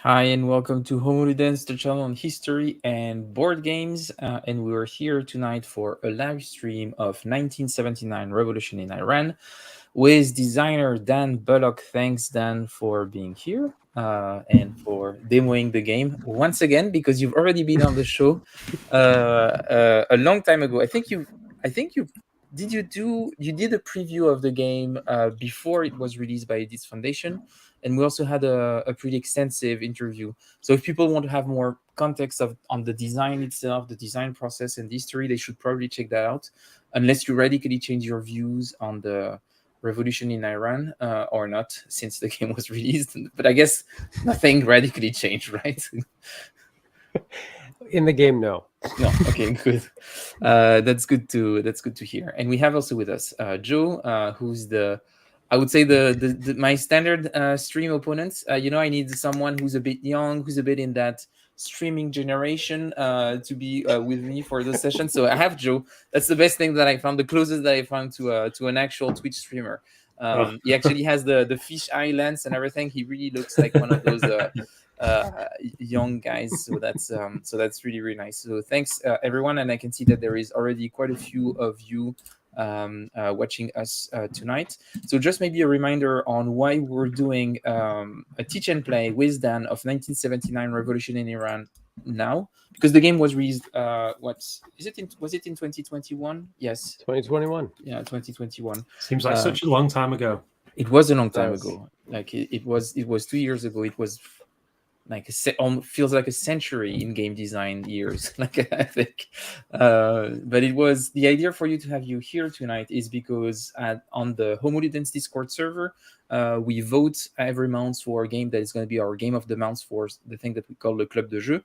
Hi and welcome to Homo Ludens, the channel on history and board games. And we are here tonight for a live stream of 1979 Revolution in Iran with designer Dan Bullock. Thanks, Dan, for being here and for demoing the game once again, because you've already been on the show a long time ago. I think you did a preview of the game before it was released by Edith's Foundation, and we also had a pretty extensive interview. So if people want to have more context on the design itself, the design process and the history, they should probably check that out, unless you radically change your views on the revolution in Iran or not, since the game was released. But I guess nothing radically changed, right? In the game, no. No, okay, good. That's good to hear. And we have also with us Joe, who's I would say my standard stream opponent. I need someone who's a bit young, who's a bit in that streaming generation to be with me for those sessions. So I have Joe. That's the best thing that I found, the closest that I found to an actual Twitch streamer. He actually has the fish eye lens and everything. He really looks like one of those young guys. So that's really, really nice. So thanks everyone. And I can see that there is already quite a few of you watching us tonight. So just maybe a reminder on why we're doing a teach and play with Dan of 1979 Revolution in Iran now, because the game was released was it in 2021? Yes, 2021. Yeah, 2021. Seems like such a long time ago. It was a long time ago. Like it was 2 years ago. It was like feels like a century in game design years. Like I think, but it was the idea for you to have you here tonight is because on the Homo Ludens Discord server, we vote every month for a game that is going to be our game of the month for the thing that we call the Club de Jeu.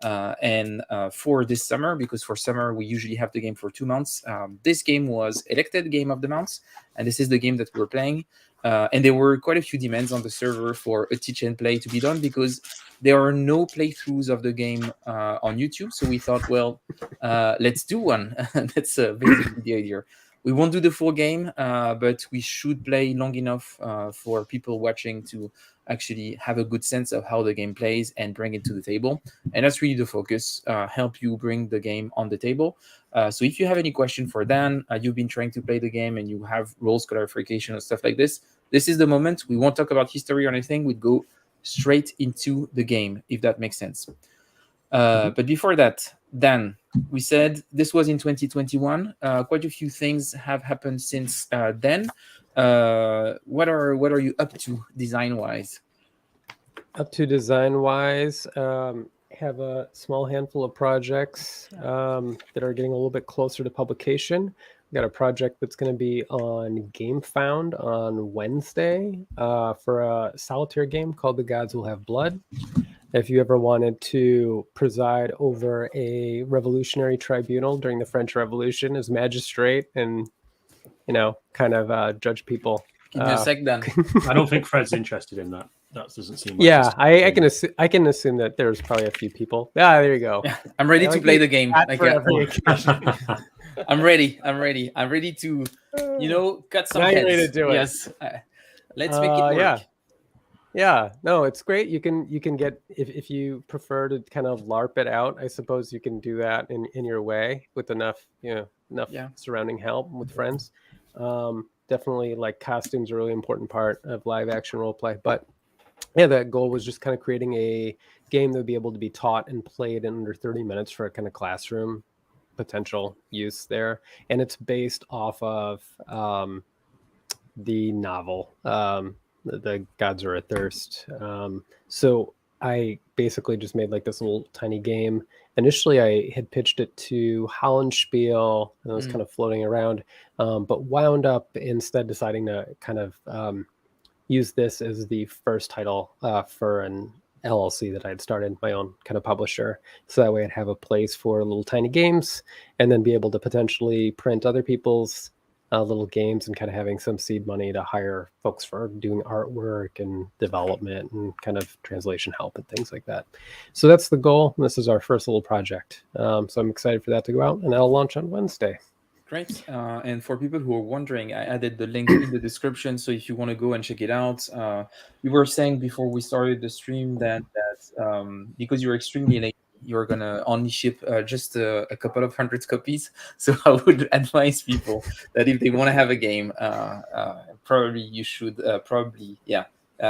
And for this summer, because for summer we usually have the game for 2 months, this game was elected game of the month, and this is the game that we're playing. And there were quite a few demands on the server for a teach and play to be done, because there are no playthroughs of the game on YouTube. So we thought, well, let's do one. That's basically the idea. We won't do the full game, but we should play long enough for people watching to actually have a good sense of how the game plays and bring it to the table. And that's really the focus, help you bring the game on the table. So if you have any question for Dan, you've been trying to play the game and you have rules clarification and stuff like this, this is the moment. We won't talk about history or anything. We'd go straight into the game, if that makes sense. But before that, Dan, we said this was in 2021. Quite a few things have happened since then. What are you up to design-wise? Up to design-wise, have a small handful of projects that are getting a little bit closer to publication. We got a project that's going to be on GameFound on Wednesday for a solitaire game called The Gods Will Have Blood. If you ever wanted to preside over a revolutionary tribunal during the French Revolution as magistrate and, kind of judge people. Give me a sec, Dan. I don't think Fred's interested in that. That doesn't seem like yeah, I can assume that there's probably a few people. There you go. Yeah, I'm ready to play the game. I'm ready. I'm ready to, cut some heads. Ready to do it. Yes. Let's make it work. Yeah. No, it's great. You can get, if you prefer to kind of LARP it out, I suppose you can do that in your way with enough surrounding help with friends. Definitely, like, costumes are a really important part of live action role play. But yeah, that goal was just kind of creating a game that would be able to be taught and played in under 30 minutes for a kind of classroom potential use there. And it's based off of the novel, The Gods Are Athirst. So I basically just made like this little tiny game. Initially, I had pitched it to Hollandspiel, and it was kind of floating around, but wound up instead deciding to kind of use this as the first title for an LLC that I had started, my own kind of publisher. So that way I'd have a place for little tiny games and then be able to potentially print other people's little games and kind of having some seed money to hire folks for doing artwork and development and kind of translation help and things like that. So that's the goal. This is our first little project. So I'm excited for that to go out, and that'll launch on Wednesday. Great. And for people who are wondering, I added the link in the description. So if you want to go and check it out, you were saying before we started the stream that because you're extremely late, you're going to only ship just a couple of hundred copies. So I would advise people that if they want to have a game, probably you should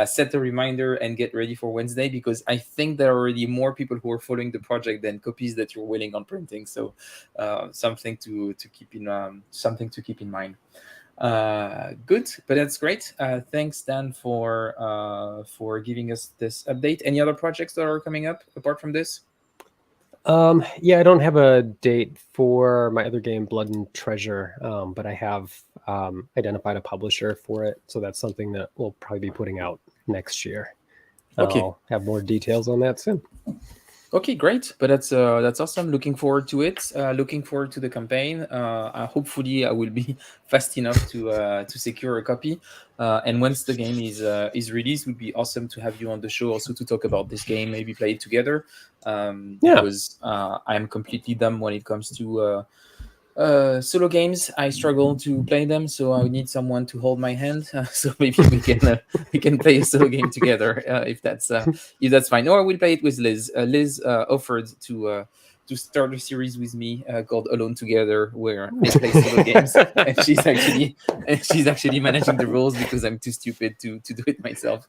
set a reminder and get ready for Wednesday, because I think there are already more people who are following the project than copies that you're willing on printing. So something to keep in mind. Good, but that's great. Thanks, Dan, for giving us this update. Any other projects that are coming up apart from this? Yeah, I don't have a date for my other game, Blood and Treasure, but I have identified a publisher for it. So that's something that we'll probably be putting out next year. Okay. I'll have more details on that soon. Okay, great. But that's awesome. Looking forward to it. Looking forward to the campaign. Hopefully, I will be fast enough to secure a copy. And once the game is released, it would be awesome to have you on the show also to talk about this game, maybe play it together. Because I am completely dumb when it comes to solo games. I struggle to play them, so I need someone to hold my hand. So maybe we can play a solo game together if that's fine. Or we'll play it with Liz. Liz offered to start a series with me called Alone Together, where I play solo games, and she's actually managing the rules because I'm too stupid to do it myself.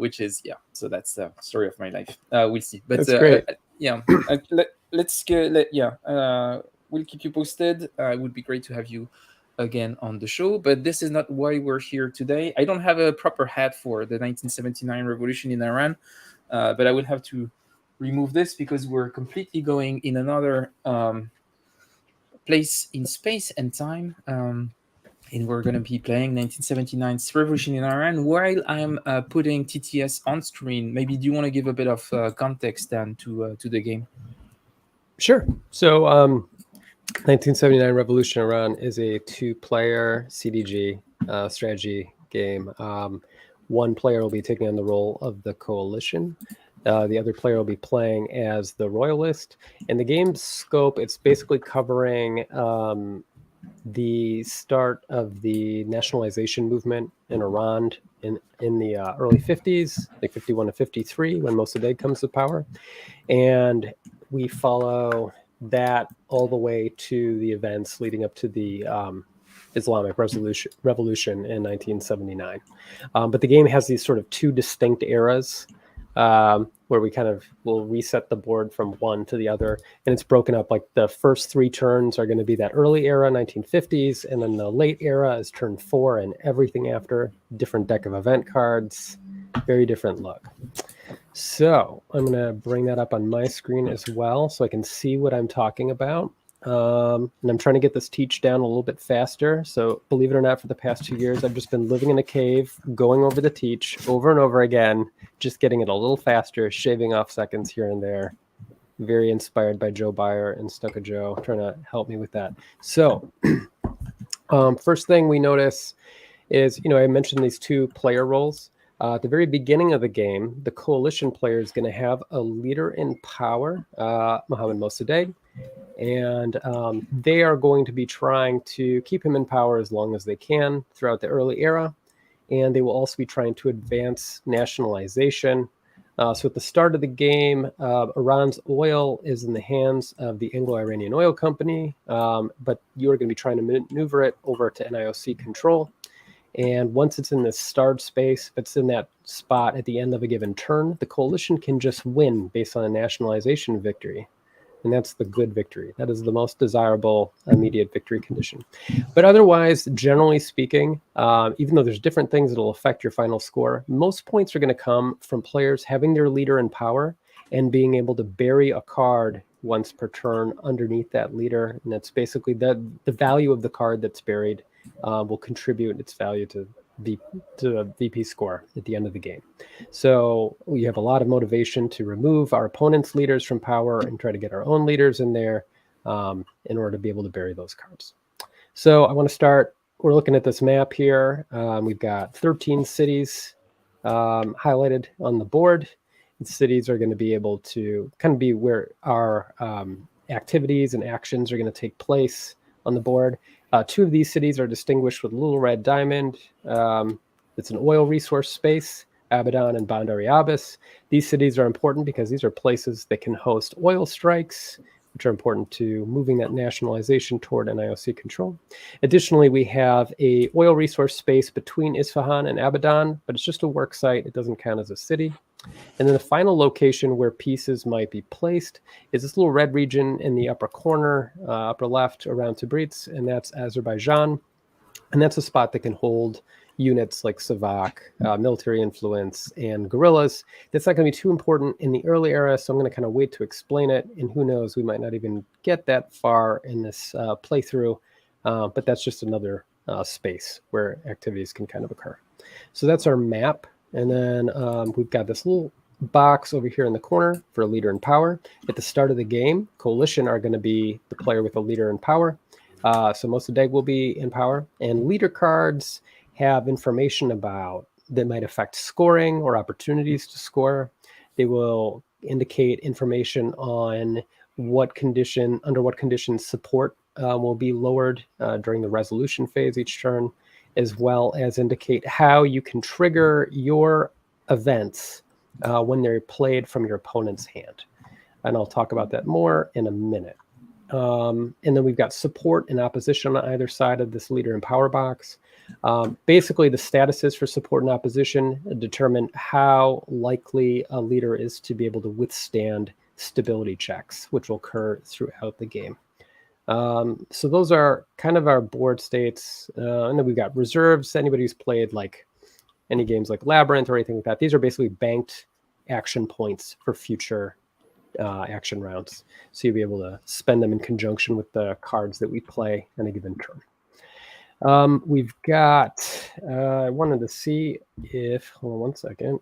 Which is So that's the story of my life. We'll see. But that's great. We'll keep you posted. It would be great to have you again on the show, but this is not why we're here today. I don't have a proper hat for the 1979 revolution in Iran, but I would have to remove this because we're completely going in another place in space and time. And we're going to be playing 1979's revolution in Iran while I'm putting TTS on screen. Maybe do you want to give a bit of context, Dan, to the game? Sure. So 1979 Revolution Iran is a 2-player CDG strategy game. One player will be taking on the role of the coalition. The other player will be playing as the Royalist. In the game's scope, it's basically covering the start of the nationalization movement in Iran in the early 50s, like 51 to 53, when Mossadegh comes to power. And we follow that all the way to the events leading up to the Islamic Revolution in 1979. But the game has these sort of 2 distinct eras where we kind of will reset the board from one to the other. And it's broken up, like the first 3 turns are going to be that early era, 1950s, and then the late era is turn 4, and everything after, different deck of event cards, very different look. So I'm going to bring that up on my screen as well so I can see what I'm talking about. And I'm trying to get this teach down a little bit faster. So believe it or not, for the past 2 years, I've just been living in a cave, going over the teach over and over again, just getting it a little faster, shaving off seconds here and there. Very inspired by Joe Byer and Stucco Joe, trying to help me with that. So first thing we notice is, I mentioned these 2 player roles. At the very beginning of the game, the coalition player is going to have a leader in power, Mohammad Mossadegh, and they are going to be trying to keep him in power as long as they can throughout the early era, and they will also be trying to advance nationalization. So at the start of the game, Iran's oil is in the hands of the Anglo-Iranian Oil Company, but you're going to be trying to maneuver it over to NIOC control. And once it's in this starred space, if it's in that spot at the end of a given turn, the coalition can just win based on a nationalization victory. And that's the good victory. That is the most desirable immediate victory condition. But otherwise, generally speaking, even though there's different things that will affect your final score, most points are going to come from players having their leader in power and being able to bury a card once per turn underneath that leader. And that's basically the value of the card that's buried will contribute its value to a VP score at the end of the game. So we have a lot of motivation to remove our opponent's leaders from power and try to get our own leaders in there in order to be able to bury those cards. So I want to start, we're looking at this map here. We've got 13 cities highlighted on the board. And cities are going to be able to kind of be where our activities and actions are going to take place. on the board. 2 of these cities are distinguished with a little red diamond. It's an oil resource space, Abadan and Bandar Abbas. These cities are important because these are places that can host oil strikes, which are important to moving that nationalization toward NIOC control. Additionally, we have a oil resource space between Isfahan and Abadan, but it's just a work site. It doesn't count as a city. And then the final location where pieces might be placed is this little red region in the upper corner, upper left around Tabriz, and that's Azerbaijan. And that's a spot that can hold units like Savak, military influence, and guerrillas. That's not going to be too important in the early era, so I'm going to kind of wait to explain it. And who knows, we might not even get that far in this playthrough, but that's just another space where activities can kind of occur. So that's our map. And then we've got this little box over here in the corner for a leader in power. At the start of the game, coalition are going to be the player with a leader in power. So Mossadegh will be in power. And leader cards have information about that might affect scoring or opportunities to score. They will indicate information on under what conditions support will be lowered during the resolution phase each turn, as well as indicate how you can trigger your events when they're played from your opponent's hand. And I'll talk about that more in a minute. And then we've got support and opposition on either side of this leader and power box. Basically, the statuses for support and opposition determine how likely a leader is to be able to withstand stability checks, which will occur throughout the game. So those are kind of our board states. And then we've got reserves. Anybody who's played like any games like Labyrinth or anything like that, these are basically banked action points for future action rounds. So you'll be able to spend them in conjunction with the cards that we play in a given turn. We've got, I wanted to see if, hold on one second.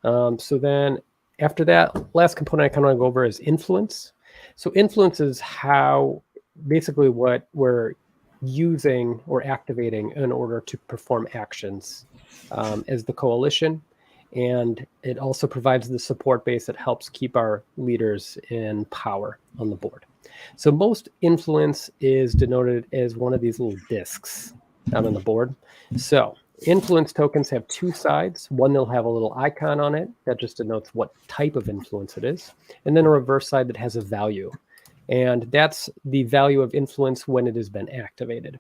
So then after that, last component I kind of want to go over is influence. So influence is how, basically what we're using or activating in order to perform actions as the coalition. And it also provides the support base that helps keep our leaders in power on the board. So most influence is denoted as one of these little discs out on the board. So influence tokens have 2 sides. One, they'll have a little icon on it that just denotes what type of influence it is. And then a reverse side that has a value. And that's the value of influence when it has been activated.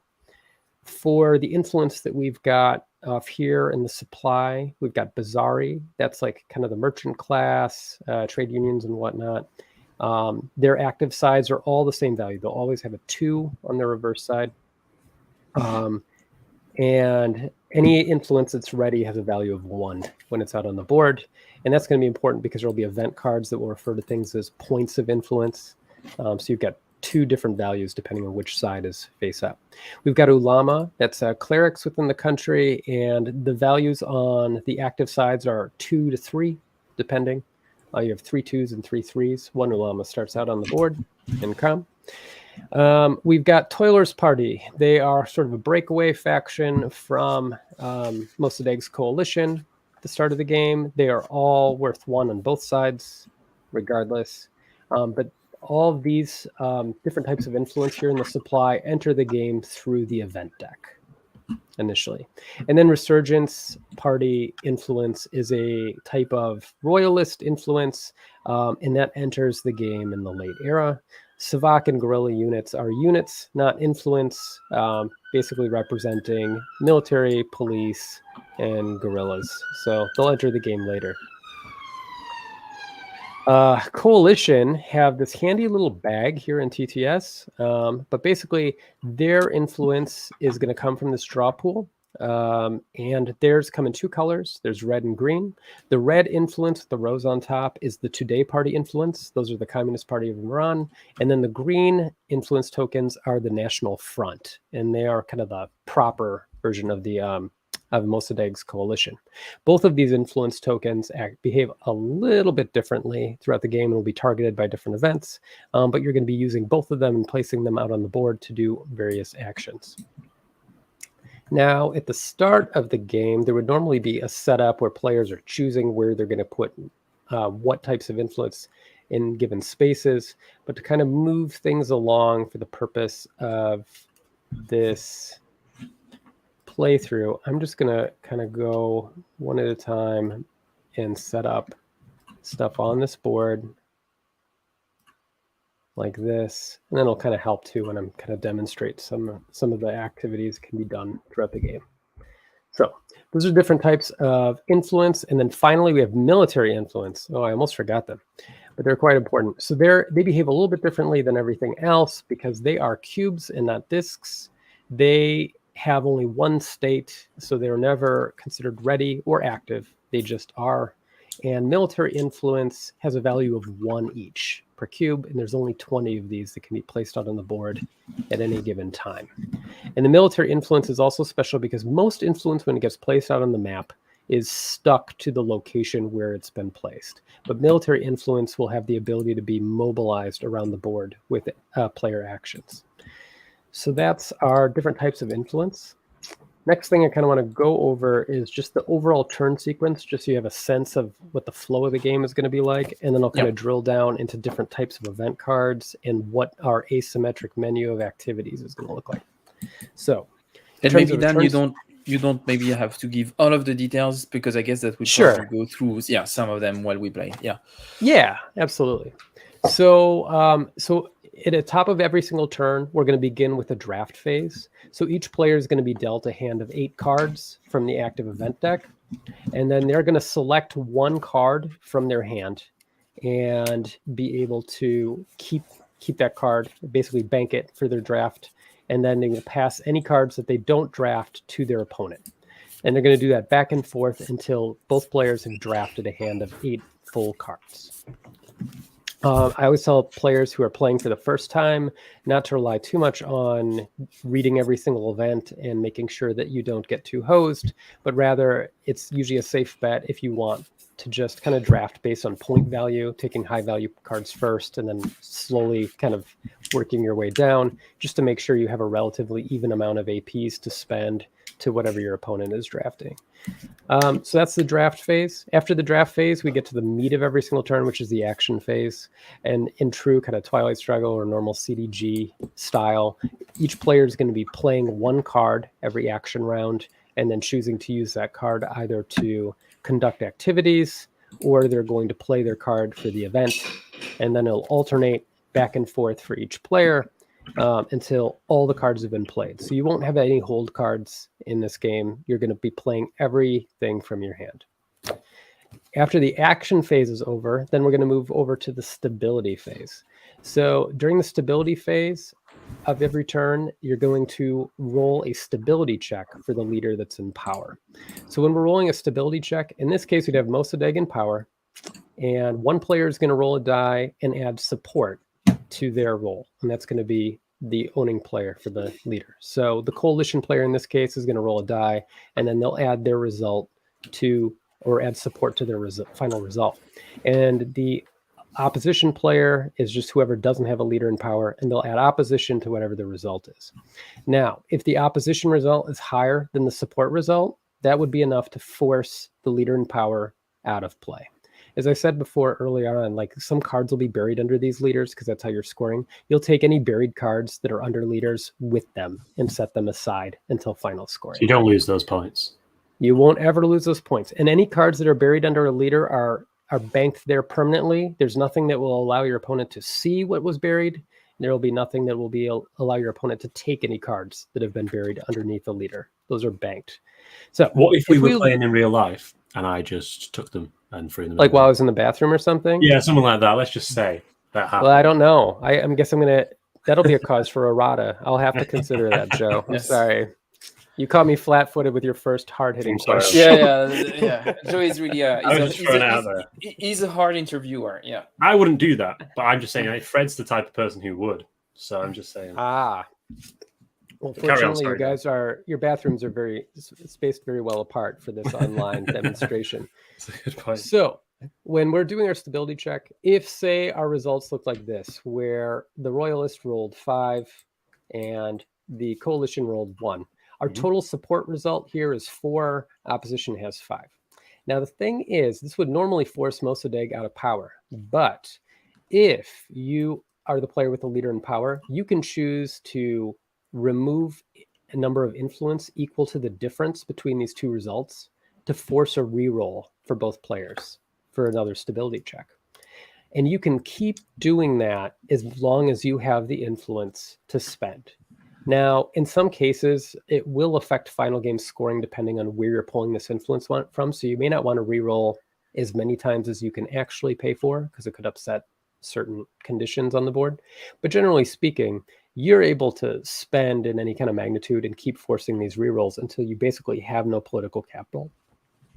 For the influence that we've got off here in the supply, we've got Bazari. That's like kind of the merchant class, trade unions and whatnot. Their active sides are all the same value. They'll always have a 2 on their reverse side. And any influence that's ready has a value of 1 when it's out on the board. And that's going to be important because there will be event cards that will refer to things as points of influence. So you've got 2 different values depending on which side is face up. We've got Ulama, that's clerics within the country, and the values on the active sides are 2 to 3, depending. You have 3 2s and 3 3s. 1 Ulama starts out on the board in Com. We've got Toiler's Party. They are sort of a breakaway faction from Mossadegh's coalition at the start of the game. They are all worth 1 on both sides, regardless. But all of these different types of influence here in the supply enter the game through the event deck initially. And then Resurgence Party influence is a type of Royalist influence, and that enters the game in the late era. Savak and guerrilla units are units, not influence, basically representing military, police, and guerrillas. So they'll enter the game later. Coalition have this handy little bag here in TTS, but basically their influence is going to come from this draw pool, and theirs come in 2 colors. There's red and green. The red influence, the rows on top, is the Today Party influence. Those are the Communist Party of Iran. And then the green influence tokens are the National Front, and they are kind of the proper version of the of Mossadegh's coalition. Both of these influence tokens behave a little bit differently throughout the game and will be targeted by different events, but you're going to be using both of them and placing them out on the board to do various actions. Now, at the start of the game, there would normally be a setup where players are choosing where they're going to put what types of influence in given spaces, but to kind of move things along for the purpose of this playthrough, I'm just going to kind of go one at a time and set up stuff on this board like this, and then it'll kind of help too when I'm kind of demonstrate some of the activities can be done throughout the game. So those are different types of influence, and then finally we have military influence. Oh, I almost forgot them, but they're quite important. So they behave a little bit differently than everything else because they are cubes and not disks. They have only one state, so they're never considered ready or active. They just are. And military influence has a value of 1 each per cube, and there's only 20 of these that can be placed out on the board at any given time. And the military influence is also special because most influence, when it gets placed out on the map, is stuck to the location where it's been placed. But military influence will have the ability to be mobilized around the board with player actions. So that's our different types of influence. Next thing I kind of want to go over is just the overall turn sequence, just so you have a sense of what the flow of the game is going to be like. And then I'll kind of drill down into different types of event cards and what our asymmetric menu of activities is going to look like. So, and maybe Dan, you don't maybe have to give all of the details, because I guess that we probably go through some of them while we play. Yeah, absolutely. So at the top of every single turn, we're going to begin with a draft phase. So each player is going to be dealt a hand of 8 cards from the active event deck. And then they're going to select 1 card from their hand and be able to keep that card, basically bank it for their draft. And then they will pass any cards that they don't draft to their opponent. And they're going to do that back and forth until both players have drafted a hand of 8 full cards. I always tell players who are playing for the first time not to rely too much on reading every single event and making sure that you don't get too hosed, but rather it's usually a safe bet if you want to just kind of draft based on point value, taking high value cards first and then slowly kind of working your way down just to make sure you have a relatively even amount of APs to spend to whatever your opponent is drafting. So that's the draft phase. After the draft phase, we get to the meat of every single turn, which is the action phase. And in true kind of Twilight Struggle or normal CDG style, each player is going to be playing 1 card every action round and then choosing to use that card either to conduct activities or they're going to play their card for the event. And then it'll alternate back and forth for each player until all the cards have been played. So you won't have any hold cards in this game. You're going to be playing everything from your hand. After the action phase is over, then we're going to move over to the stability phase. So during the stability phase of every turn, you're going to roll a stability check for the leader that's in power. So when we're rolling a stability check, in this case, we'd have Mossadegh in power, and 1 player is going to roll a die and add support to their role, and that's going to be the owning player for the leader. So the coalition player in this case is going to roll a die, and then they'll add their result to, or add support to their final result. And the opposition player is just whoever doesn't have a leader in power, and they'll add opposition to whatever the result is. Now, if the opposition result is higher than the support result, that would be enough to force the leader in power out of play. As I said before earlier on, like some cards will be buried under these leaders because that's how you're scoring. You'll take any buried cards that are under leaders with them and set them aside until final scoring. So you don't lose those points. You won't ever lose those points. And any cards that are buried under a leader are banked there permanently. There's nothing that will allow your opponent to see what was buried. There will be nothing that will allow your opponent to take any cards that have been buried underneath the leader. Those are banked. So what if we were playing in real life and I just took them and threw them? Like while I was in the bathroom or something? Yeah, something like that. Let's just say that happened. Well, I don't know. I guess that'll be a cause for errata. I'll have to consider that, Joe. I'm sorry. You caught me flat-footed with your first hard-hitting question. Yeah. Joe is really he's a hard interviewer. Yeah. I wouldn't do that, but I'm just saying Fred's the type of person who would. So I'm just saying. Well, fortunately, your bathrooms are spaced very well apart for this online demonstration. That's a good point. So when we're doing our stability check, if say our results look like this, where the Royalist rolled 5 and the coalition rolled 1, our total support result here is 4, opposition has 5. Now, the thing is, this would normally force Mossadegh out of power. But if you are the player with the leader in power, you can choose to remove a number of influence equal to the difference between these two results to force a reroll for both players for another stability check. And you can keep doing that as long as you have the influence to spend. Now, in some cases, it will affect final game scoring depending on where you're pulling this influence from. So you may not want to reroll as many times as you can actually pay for, because it could upset certain conditions on the board. But generally speaking, you're able to spend in any kind of magnitude and keep forcing these rerolls until you basically have no political capital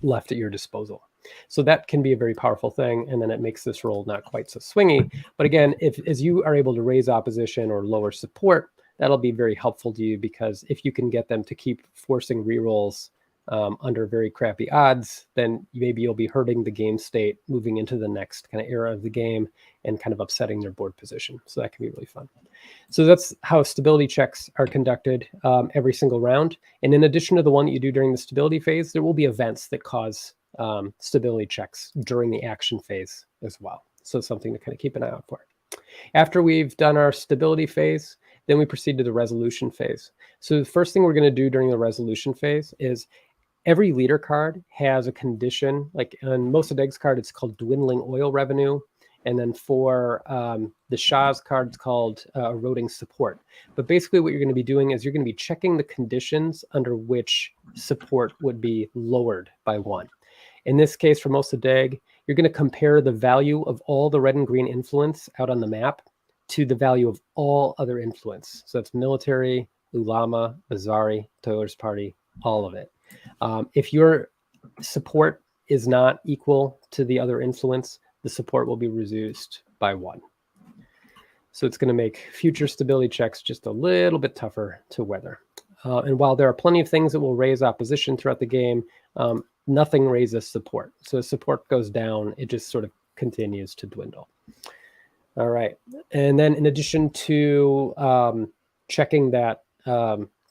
left at your disposal. So that can be a very powerful thing, and then it makes this roll not quite so swingy. But again, if as you are able to raise opposition or lower support, that'll be very helpful to you, because if you can get them to keep forcing rerolls under very crappy odds, then maybe you'll be hurting the game state moving into the next kind of era of the game and kind of upsetting their board position. So that can be really fun. So that's how stability checks are conducted every single round. And in addition to the one that you do during the stability phase, there will be events that cause stability checks during the action phase as well. So it's something to kind of keep an eye out for. After we've done our stability phase, then we proceed to the resolution phase. So the first thing we're going to do during the resolution phase is every leader card has a condition. Like on Mossadegh's card, it's called dwindling oil revenue. And then for the Shah's card, it's called eroding support. But basically what you're going to be doing is you're going to be checking the conditions under which support would be lowered by 1. In this case, for Mossadegh, you're going to compare the value of all the red and green influence out on the map to the value of all other influence. So that's military, ulama, Bazari, Toiler's Party, all of it. If your support is not equal to the other influence, the support will be reduced by 1. So it's going to make future stability checks just a little bit tougher to weather. And while there are plenty of things that will raise opposition throughout the game, nothing raises support. So as support goes down, it just sort of continues to dwindle. All right. And then in addition to checking that,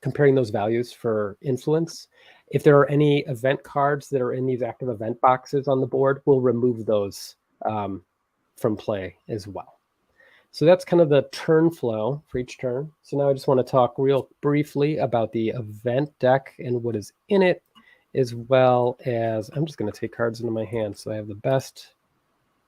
comparing those values for influence, if there are any event cards that are in these active event boxes on the board, we'll remove those from play as well. So that's kind of the turn flow for each turn. So now I just want to talk real briefly about the event deck and what is in it, as well as I'm just going to take cards into my hand. So I have the best.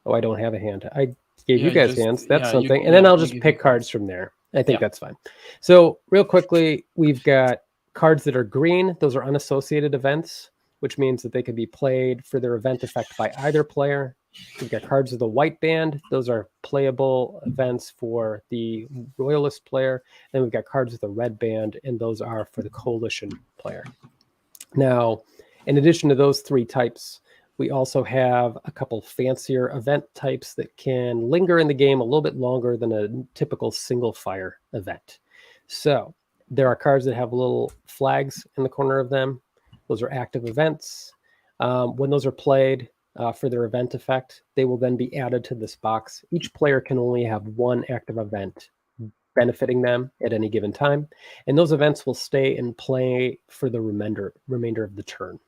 Oh, I don't have a hand. I gave you guys hands. That's something. And then I'll just pick cards from there. I think that's fine. So real quickly, we've got cards that are green. Those are unassociated events, which means that they can be played for their event effect by either player. We've got cards with a white band. Those are playable events for the Royalist player. Then we've got cards with a red band, and those are for the Coalition player. Now, in addition to those 3 types, we also have a couple fancier event types that can linger in the game a little bit longer than a typical single fire event. So there are cards that have little flags in the corner of them. Those are active events. When those are played for their event effect, they will then be added to this box. Each player can only have 1 active event benefiting them at any given time. And those events will stay in play for the remainder of the turn.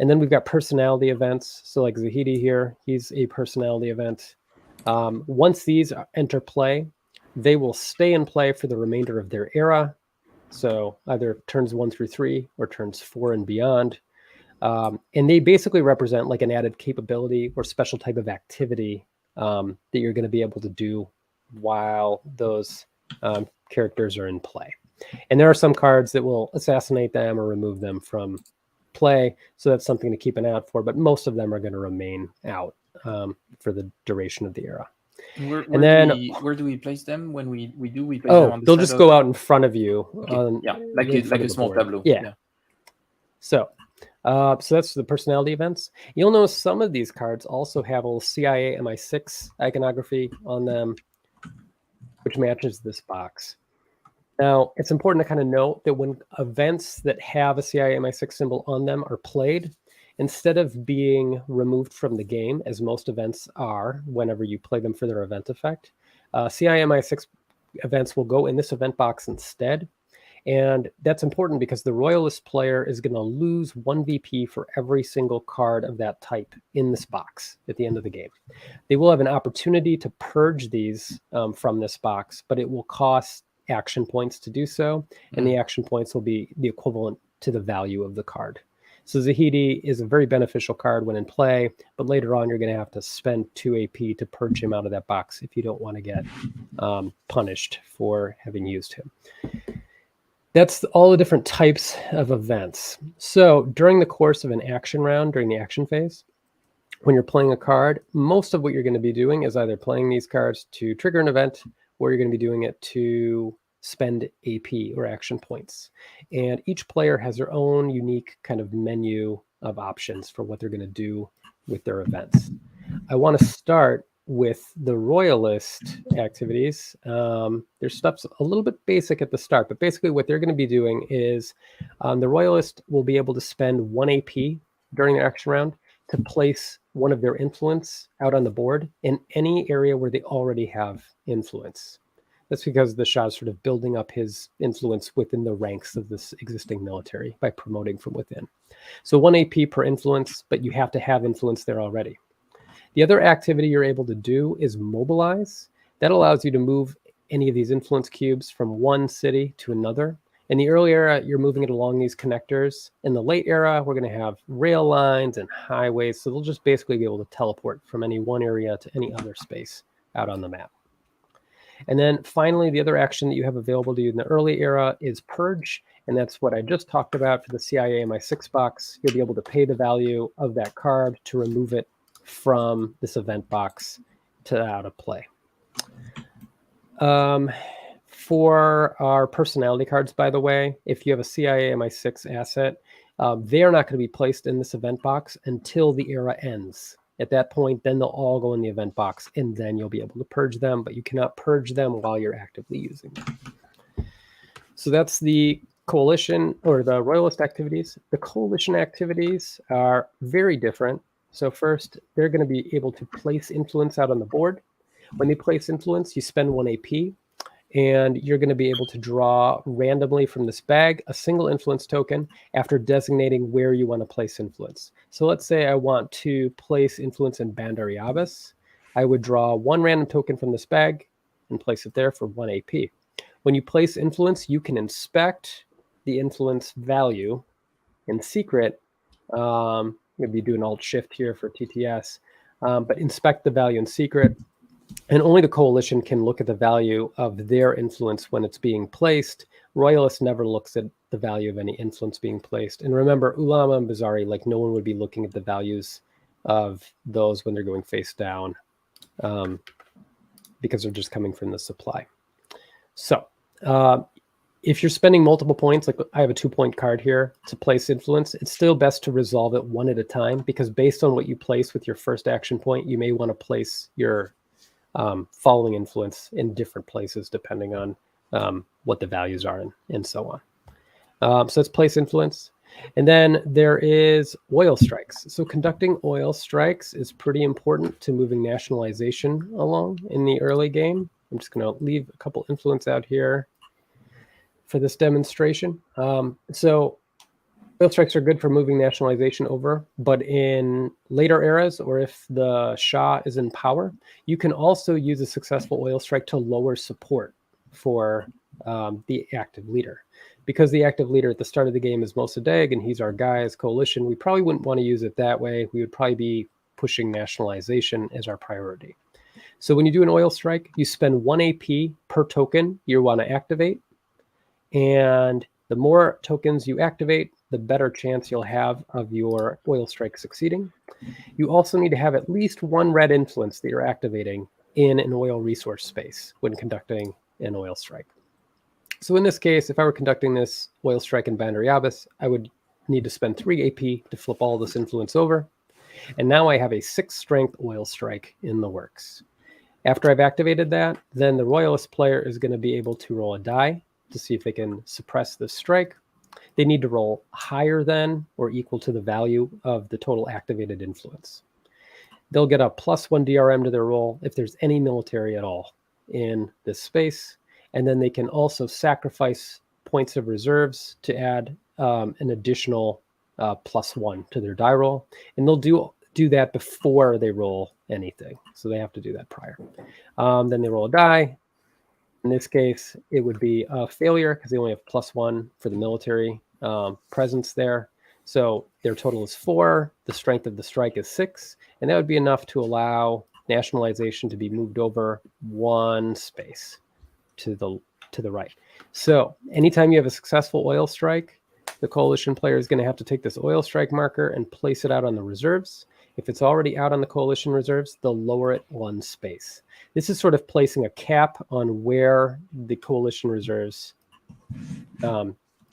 And then we've got personality events. So like Zahidi here, he's a personality event. Once these enter play, they will stay in play for the remainder of their era. So either turns 1 through 3 or turns 4 and beyond. And they basically represent like an added capability or special type of activity that you're going to be able to do while those characters are in play. And there are some cards that will assassinate them or remove them from play. So that's something to keep an eye out for. But most of them are going to remain out for the duration of the era. Where do we place them when we place them on the they'll just go out in front of you. Okay. Like a small tableau. Yeah. So that's the personality events. You'll notice some of these cards also have a little CIA MI6 iconography on them, which matches this box. Now, it's important to kind of note that when events that have a CIA MI6 symbol on them are played, instead of being removed from the game, as most events are whenever you play them for their event effect, CIA MI6 events will go in this event box instead. And that's important because the Royalist player is going to lose 1 VP for every single card of that type in this box at the end of the game. They will have an opportunity to purge these from this box, but it will cost action points to do so, and the action points will be the equivalent to the value of the card. So Zahidi is a very beneficial card when in play, but later on you're going to have to spend 2 AP to purge him out of that box if you don't want to get punished for having used him. That's all the different types of events. So during the course of an action round, during the action phase, when you're playing a card, most of what you're going to be doing is either playing these cards to trigger an event, or you're going to be doing it to spend AP or action points. And each player has their own unique kind of menu of options for what they're going to do with their events. I want to start with the Royalist activities. Their stuff's a little bit basic at the start, but basically what they're going to be doing is the Royalist will be able to spend 1 AP during their action round to place one of their influence out on the board in any area where they already have influence. That's because the Shah is sort of building up his influence within the ranks of this existing military by promoting from within. So 1 AP per influence, but you have to have influence there already. The other activity you're able to do is mobilize. That allows you to move any of these influence cubes from one city to another. In the early era, you're moving it along these connectors. In the late era, we're going to have rail lines and highways. So they'll just basically be able to teleport from any one area to any other space out on the map. And then finally, the other action that you have available to you in the early era is Purge. And that's what I just talked about for the CIA MI6 box. You'll be able to pay the value of that card to remove it from this event box to out of play. For our personality cards, by the way, if you have a CIA MI6 asset, they are not going to be placed in this event box until the era ends. At that point, then they'll all go in the event box, and then you'll be able to purge them, but you cannot purge them while you're actively using them. So that's the coalition or the Royalist activities. The coalition activities are very different. So first, they're going to be able to place influence out on the board. When they place influence, you spend 1 AP, and you're going to be able to draw randomly from this bag a single influence token after designating where you want to place influence. So let's say I want to place influence in Bandar Yabas. I would draw 1 random token from this bag and place it there for 1 AP. When you place influence, you can inspect the influence value in secret. Maybe do an Alt-Shift here for TTS, but inspect the value in secret. And only the coalition can look at the value of their influence when it's being placed. Royalist never looks at the value of any influence being placed. And remember, Ulama and Bazari, like no one would be looking at the values of those when they're going face down because they're just coming from the supply. So if you're spending multiple points, like I have a 2-point card here to place influence, it's still best to resolve it one at a time, because based on what you place with your first action point, you may want to place your following influence in different places depending on what the values are and so on. So let's place influence. And then there is oil strikes. So conducting oil strikes is pretty important to moving nationalization along in the early game. I'm just going to leave a couple influence out here for this demonstration. So oil strikes are good for moving nationalization over, but in later eras, or if the Shah is in power, you can also use a successful oil strike to lower support for the active leader. Because the active leader at the start of the game is Mossadegh, and he's our guy as coalition, we probably wouldn't want to use it that way. We would probably be pushing nationalization as our priority. So when you do an oil strike, you spend 1 AP per token you want to activate. And the more tokens you activate, the better chance you'll have of your oil strike succeeding. You also need to have at least 1 red influence that you're activating in an oil resource space when conducting an oil strike. So in this case, if I were conducting this oil strike in Bandar Yabas, I would need to spend 3 AP to flip all this influence over. And now I have a 6 strength oil strike in the works. After I've activated that, then the Royalist player is going to be able to roll a die to see if they can suppress this strike. They need to roll higher than or equal to the value of the total activated influence. They'll get a +1 DRM to their roll if there's any military at all in this space. And then they can also sacrifice points of reserves to add an additional +1 to their die roll, and they'll do that before they roll anything. So they have to do that prior. Then they roll a die. In this case, it would be a failure because they only have +1 for the military presence there. So their total is 4. The strength of the strike is 6, and that would be enough to allow nationalization to be moved over 1 space to the right. So anytime you have a successful oil strike, the coalition player is going to have to take this oil strike marker and place it out on the reserves. If it's already out on the coalition reserves, they'll lower it 1 space. This is sort of placing a cap on where the coalition reserves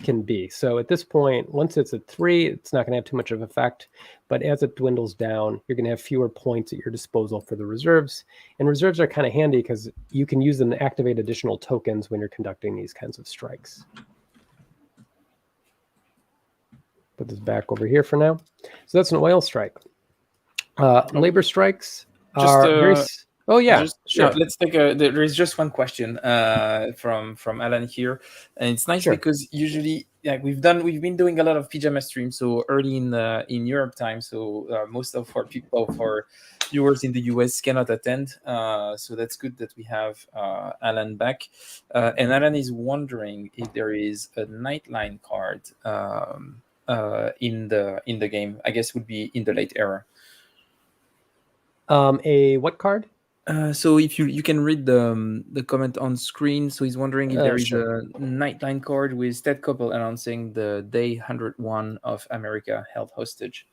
can be. So at this point, once it's at 3, it's not going to have too much of an effect. But as it dwindles down, you're going to have fewer points at your disposal for the reserves. And reserves are kind of handy because you can use them to activate additional tokens when you're conducting these kinds of strikes. Put this back over here for now. So that's an oil strike. Labor strikes are very... Oh yeah, sure. Let's take there is just one question from Alan here, and it's nice because usually we've been doing a lot of PJAMA streams so early in Europe time, so most of our viewers in the US cannot attend, so that's good that we have Alan back, and Alan is wondering if there is a Nightline card in the game. I guess would be in the late era. A what card? So if you can read the comment on screen. So he's wondering if there is a Nightline card with Ted Koppel announcing the day 101 of America held hostage.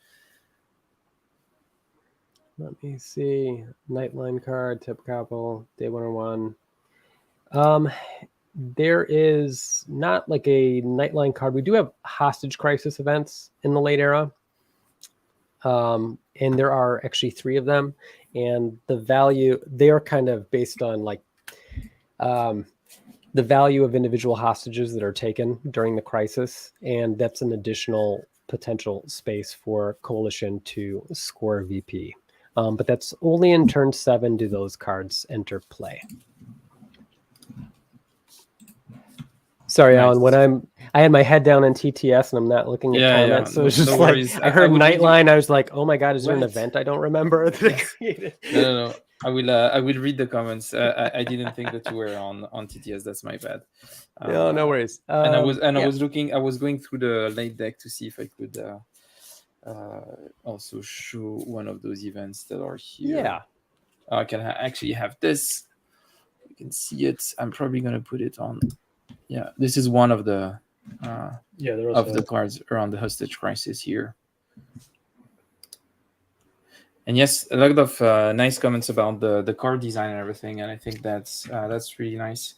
Let me see. Nightline card, Ted Koppel, day 101. There is not like a Nightline card. We do have hostage crisis events in the late era. And there are actually 3 of them. And the value, they are kind of based on like the value of individual hostages that are taken during the crisis. And that's an additional potential space for coalition to score VP. But that's only in turn 7 do those cards enter play. Sorry, nice. Alan, I had my head down in TTS and I'm not looking at comments. So it's just like, I heard Nightline. I was like, oh my God, is there an event I don't remember that I created? No. I will read the comments. I didn't think that you were on TTS. That's my bad. No worries. And I was going through the late deck to see if I could also show one of those events that are here. Yeah. I can actually have this. You can see it. I'm probably going to put it on. Yeah, this is one of the the cards around the hostage crisis here. And yes, a lot of nice comments about the card design and everything, and I think that's really nice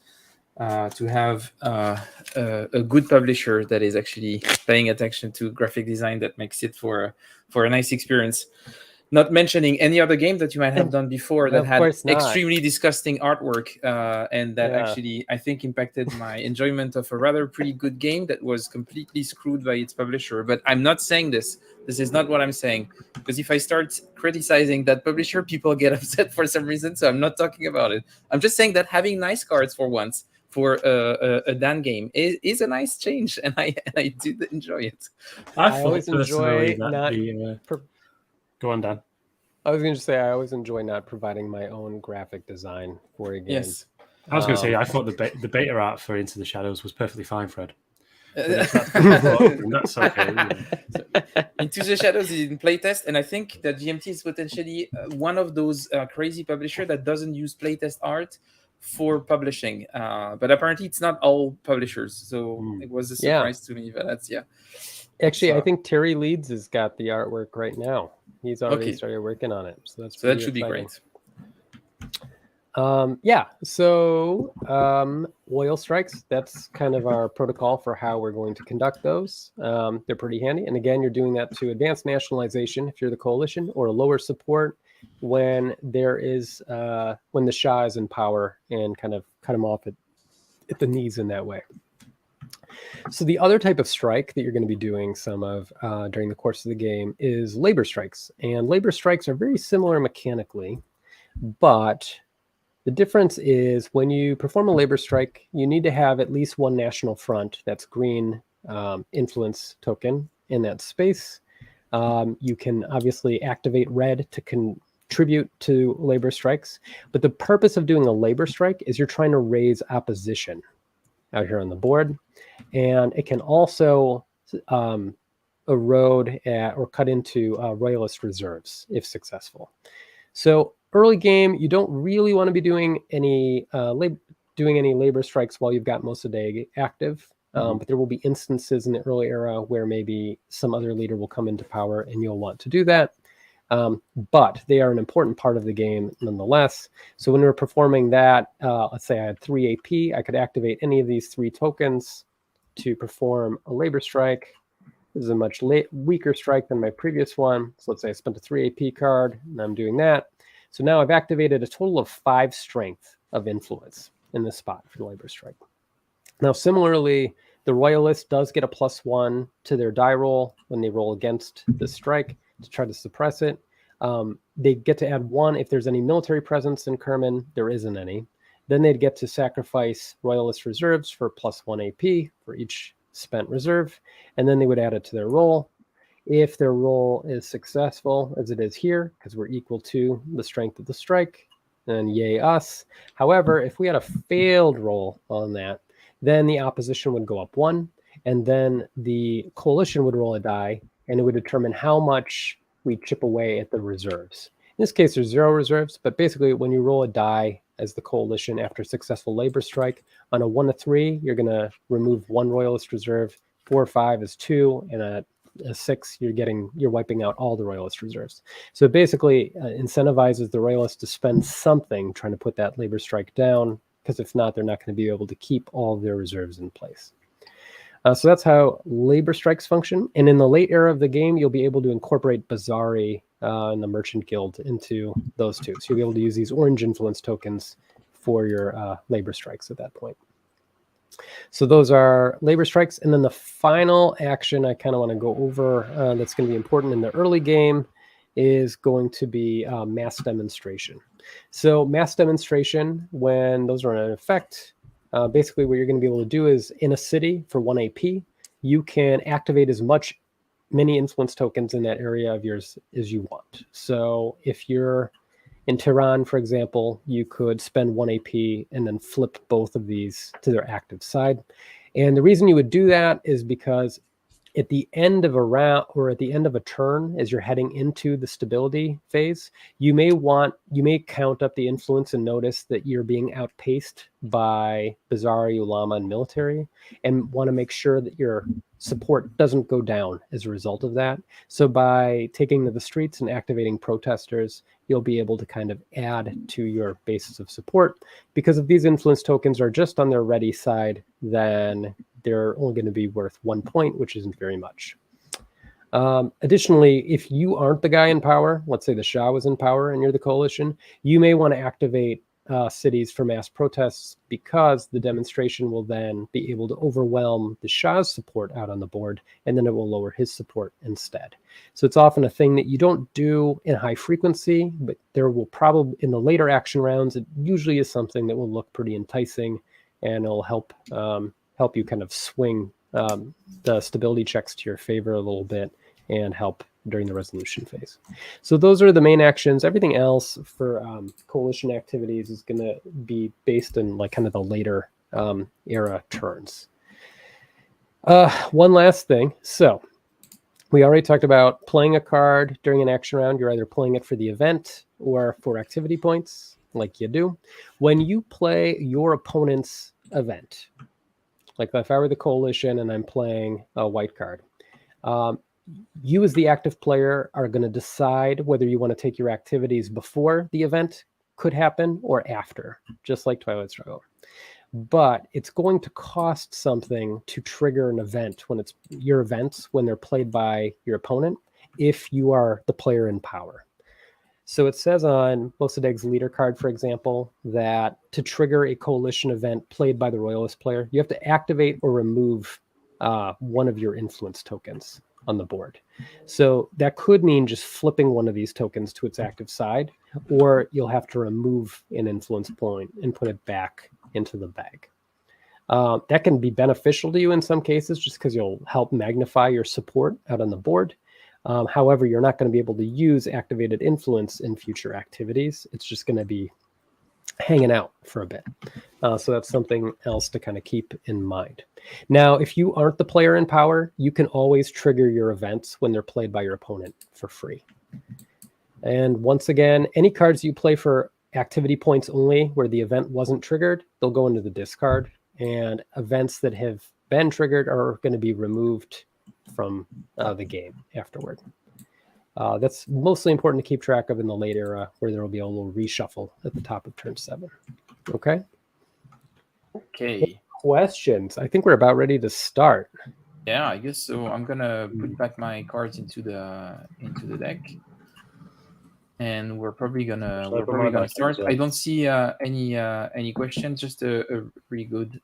to have a good publisher that is actually paying attention to graphic design that makes it for a nice experience. Not mentioning any other game that you might have done before that had extremely disgusting artwork, and that actually, I think, impacted my enjoyment of a rather pretty good game that was completely screwed by its publisher. But I'm not saying this. This is not what I'm saying. Because if I start criticizing that publisher, people get upset for some reason, so I'm not talking about it. I'm just saying that having nice cards for once for a Dan game is a nice change, and I did enjoy it. I always enjoy not... Go on, Dan. I was going to say, I always enjoy not providing my own graphic design for a game. Yes. I was going to say, I thought the beta art for Into the Shadows was perfectly fine, Fred. That's okay. Into the Shadows is in playtest, and I think that GMT is potentially one of those crazy publishers that doesn't use playtest art for publishing. But apparently it's not all publishers, so it was a surprise to me. But that's, Actually, I think Terry Leeds has got the artwork right now. He's already started working on it. So that should be great. So oil strikes, that's kind of our protocol for how we're going to conduct those. They're pretty handy. And again, you're doing that to advance nationalization if you're the coalition, or lower support when there is when the Shah is in power, and kind of cut him off at the knees in that way. So the other type of strike that you're going to be doing some of during the course of the game is labor strikes. And labor strikes are very similar mechanically, but The difference is when you perform a labor strike, you need to have at least one national front, that's green influence token in that space. You can obviously activate red to contribute to labor strikes, but the purpose of doing a labor strike is you're trying to raise opposition out here on the board, and it can also erode or cut into Royalist reserves if successful. So early game, you don't really want to be doing any labor strikes while you've got Mossadegh active. But there will be instances in the early era where maybe some other leader will come into power and you'll want to do that. But they are an important part of the game nonetheless. So when we're performing that, let's say I had 3 AP, I could activate any of these 3 tokens to perform a labor strike. This is a much weaker strike than my previous one. So let's say I spent a 3 AP card and I'm doing that. So now I've activated a total of 5 strength of influence in this spot for the labor strike. Now, similarly, the Royalist does get a +1 to their die roll when they roll against the strike to try to suppress it. They get to add 1 if there's any military presence in Kerman. There isn't any. Then they'd get to sacrifice Royalist reserves for +1 AP for each spent reserve, and then they would add it to their roll. If their roll is successful, as it is here, because we're equal to the strength of the strike, then yay us. However, if we had a failed roll on that, then the opposition would go up 1, and then the coalition would roll a die, and it would determine how much we chip away at the reserves. In this case, there's 0 reserves, but basically when you roll a die as the coalition after a successful labor strike, on a 1 to 3, you're going to remove 1 Royalist reserve, 4 or 5 is 2, and a 6, you're wiping out all the Royalist reserves. So it basically incentivizes the Royalists to spend something trying to put that labor strike down, because if not, they're not going to be able to keep all of their reserves in place. So that's how labor strikes function. And in the late era of the game, you'll be able to incorporate Bazari and the Merchant Guild into those two. So you'll be able to use these orange influence tokens for your labor strikes at that point. So those are labor strikes. And then the final action I kind of want to go over that's going to be important in the early game is going to be mass demonstration. So mass demonstration, when those are in effect, basically what you're going to be able to do is in a city for 1 AP, you can activate as many influence tokens in that area of yours as you want. So if you're in Tehran, for example, you could spend 1 AP and then flip both of these to their active side. And the reason you would do that is because at the end of a round or at the end of a turn, as you're heading into the stability phase, you may count up the influence and notice that you're being outpaced by Bazari, Ulama, and military, and want to make sure that your support doesn't go down as a result of that. So by taking to the streets and activating protesters, you'll be able to kind of add to your basis of support, because if these influence tokens are just on their ready side, then they're only going to be worth 1 point, which isn't very much. Additionally, if you aren't the guy in power, let's say the Shah was in power and you're the coalition, you may want to activate cities for mass protests, because the demonstration will then be able to overwhelm the Shah's support out on the board, and then it will lower his support instead. So it's often a thing that you don't do in high frequency, but there will probably, in the later action rounds, it usually is something that will look pretty enticing, and it'll help you kind of swing the stability checks to your favor a little bit and help during the resolution phase. So those are the main actions. Everything else for coalition activities is going to be based in like kind of the later era turns. One last thing. So we already talked about playing a card during an action round. You're either playing it for the event or for activity points, like you do. When you play your opponent's event, like if I were the coalition and I'm playing a white card, you as the active player are going to decide whether you want to take your activities before the event could happen or after, just like Twilight Struggle. But it's going to cost something to trigger an event when it's your events, when they're played by your opponent, if you are the player in power. So it says on Mossadegh's leader card, for example, that to trigger a coalition event played by the Royalist player, you have to activate or remove one of your influence tokens on the board. So that could mean just flipping one of these tokens to its active side, or you'll have to remove an influence point and put it back into the bag. That can be beneficial to you in some cases, just because you'll help magnify your support out on the board. However, you're not going to be able to use activated influence in future activities. It's just going to be hanging out for a bit. So that's something else to kind of keep in mind. Now, if you aren't the player in power, you can always trigger your events when they're played by your opponent for free. And once again, any cards you play for activity points only where the event wasn't triggered, they'll go into the discard. And events that have been triggered are going to be removed from the game afterward. That's mostly important to keep track of in the late era, where there will be a little reshuffle at the top of turn 7. Okay? Okay. Questions? I think we're about ready to start. Yeah, I guess so. I'm gonna put back my cards into the deck, and we're probably gonna start. I don't see any questions. Just a really good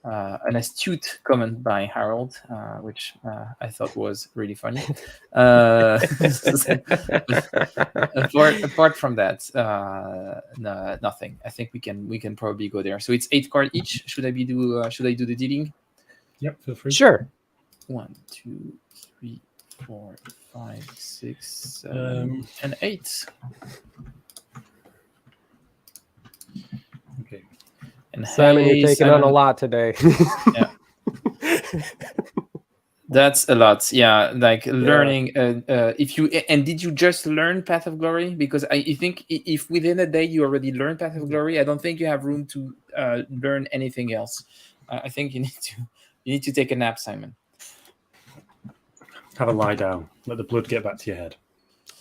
an astute comment by Harold, which I thought was really funny. Apart from that, no, nothing. I think we can probably go there. So it's 8 cards each. Should I do the dealing? Yep, feel free. Sure. 1, 2, 3, 4, 5, 6, 7, and 8. Okay. And Simon, hey, you're taking on a lot today. Yeah. That's a lot. Yeah, like learning. If you did you just learn Path of Glory? Because I think if within a day you already learned Path of Glory, I don't think you have room to learn anything else. I think you need to take a nap, Simon. Have a lie down. Let the blood get back to your head.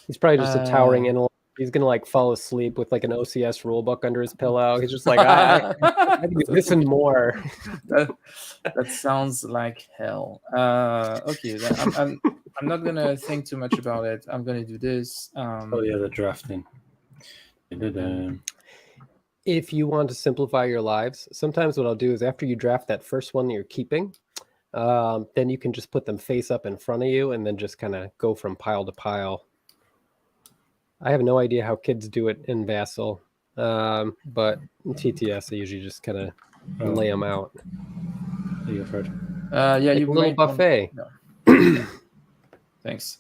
He's probably just a towering intellect. He's gonna like fall asleep with like an OCS rulebook under his pillow. He's just like, I need to listen more. That sounds like hell. Okay, then I'm not gonna think too much about it. I'm gonna do this. Oh yeah, the drafting. If you want to simplify your lives, sometimes what I'll do is after you draft that first one that you're keeping, then you can just put them face up in front of you and then just kind of go from pile to pile. I have no idea how kids do it in Vassal, but in TTS, I usually just kind of lay them out. Are you afraid? Yeah, like you a little buffet. No. Thanks.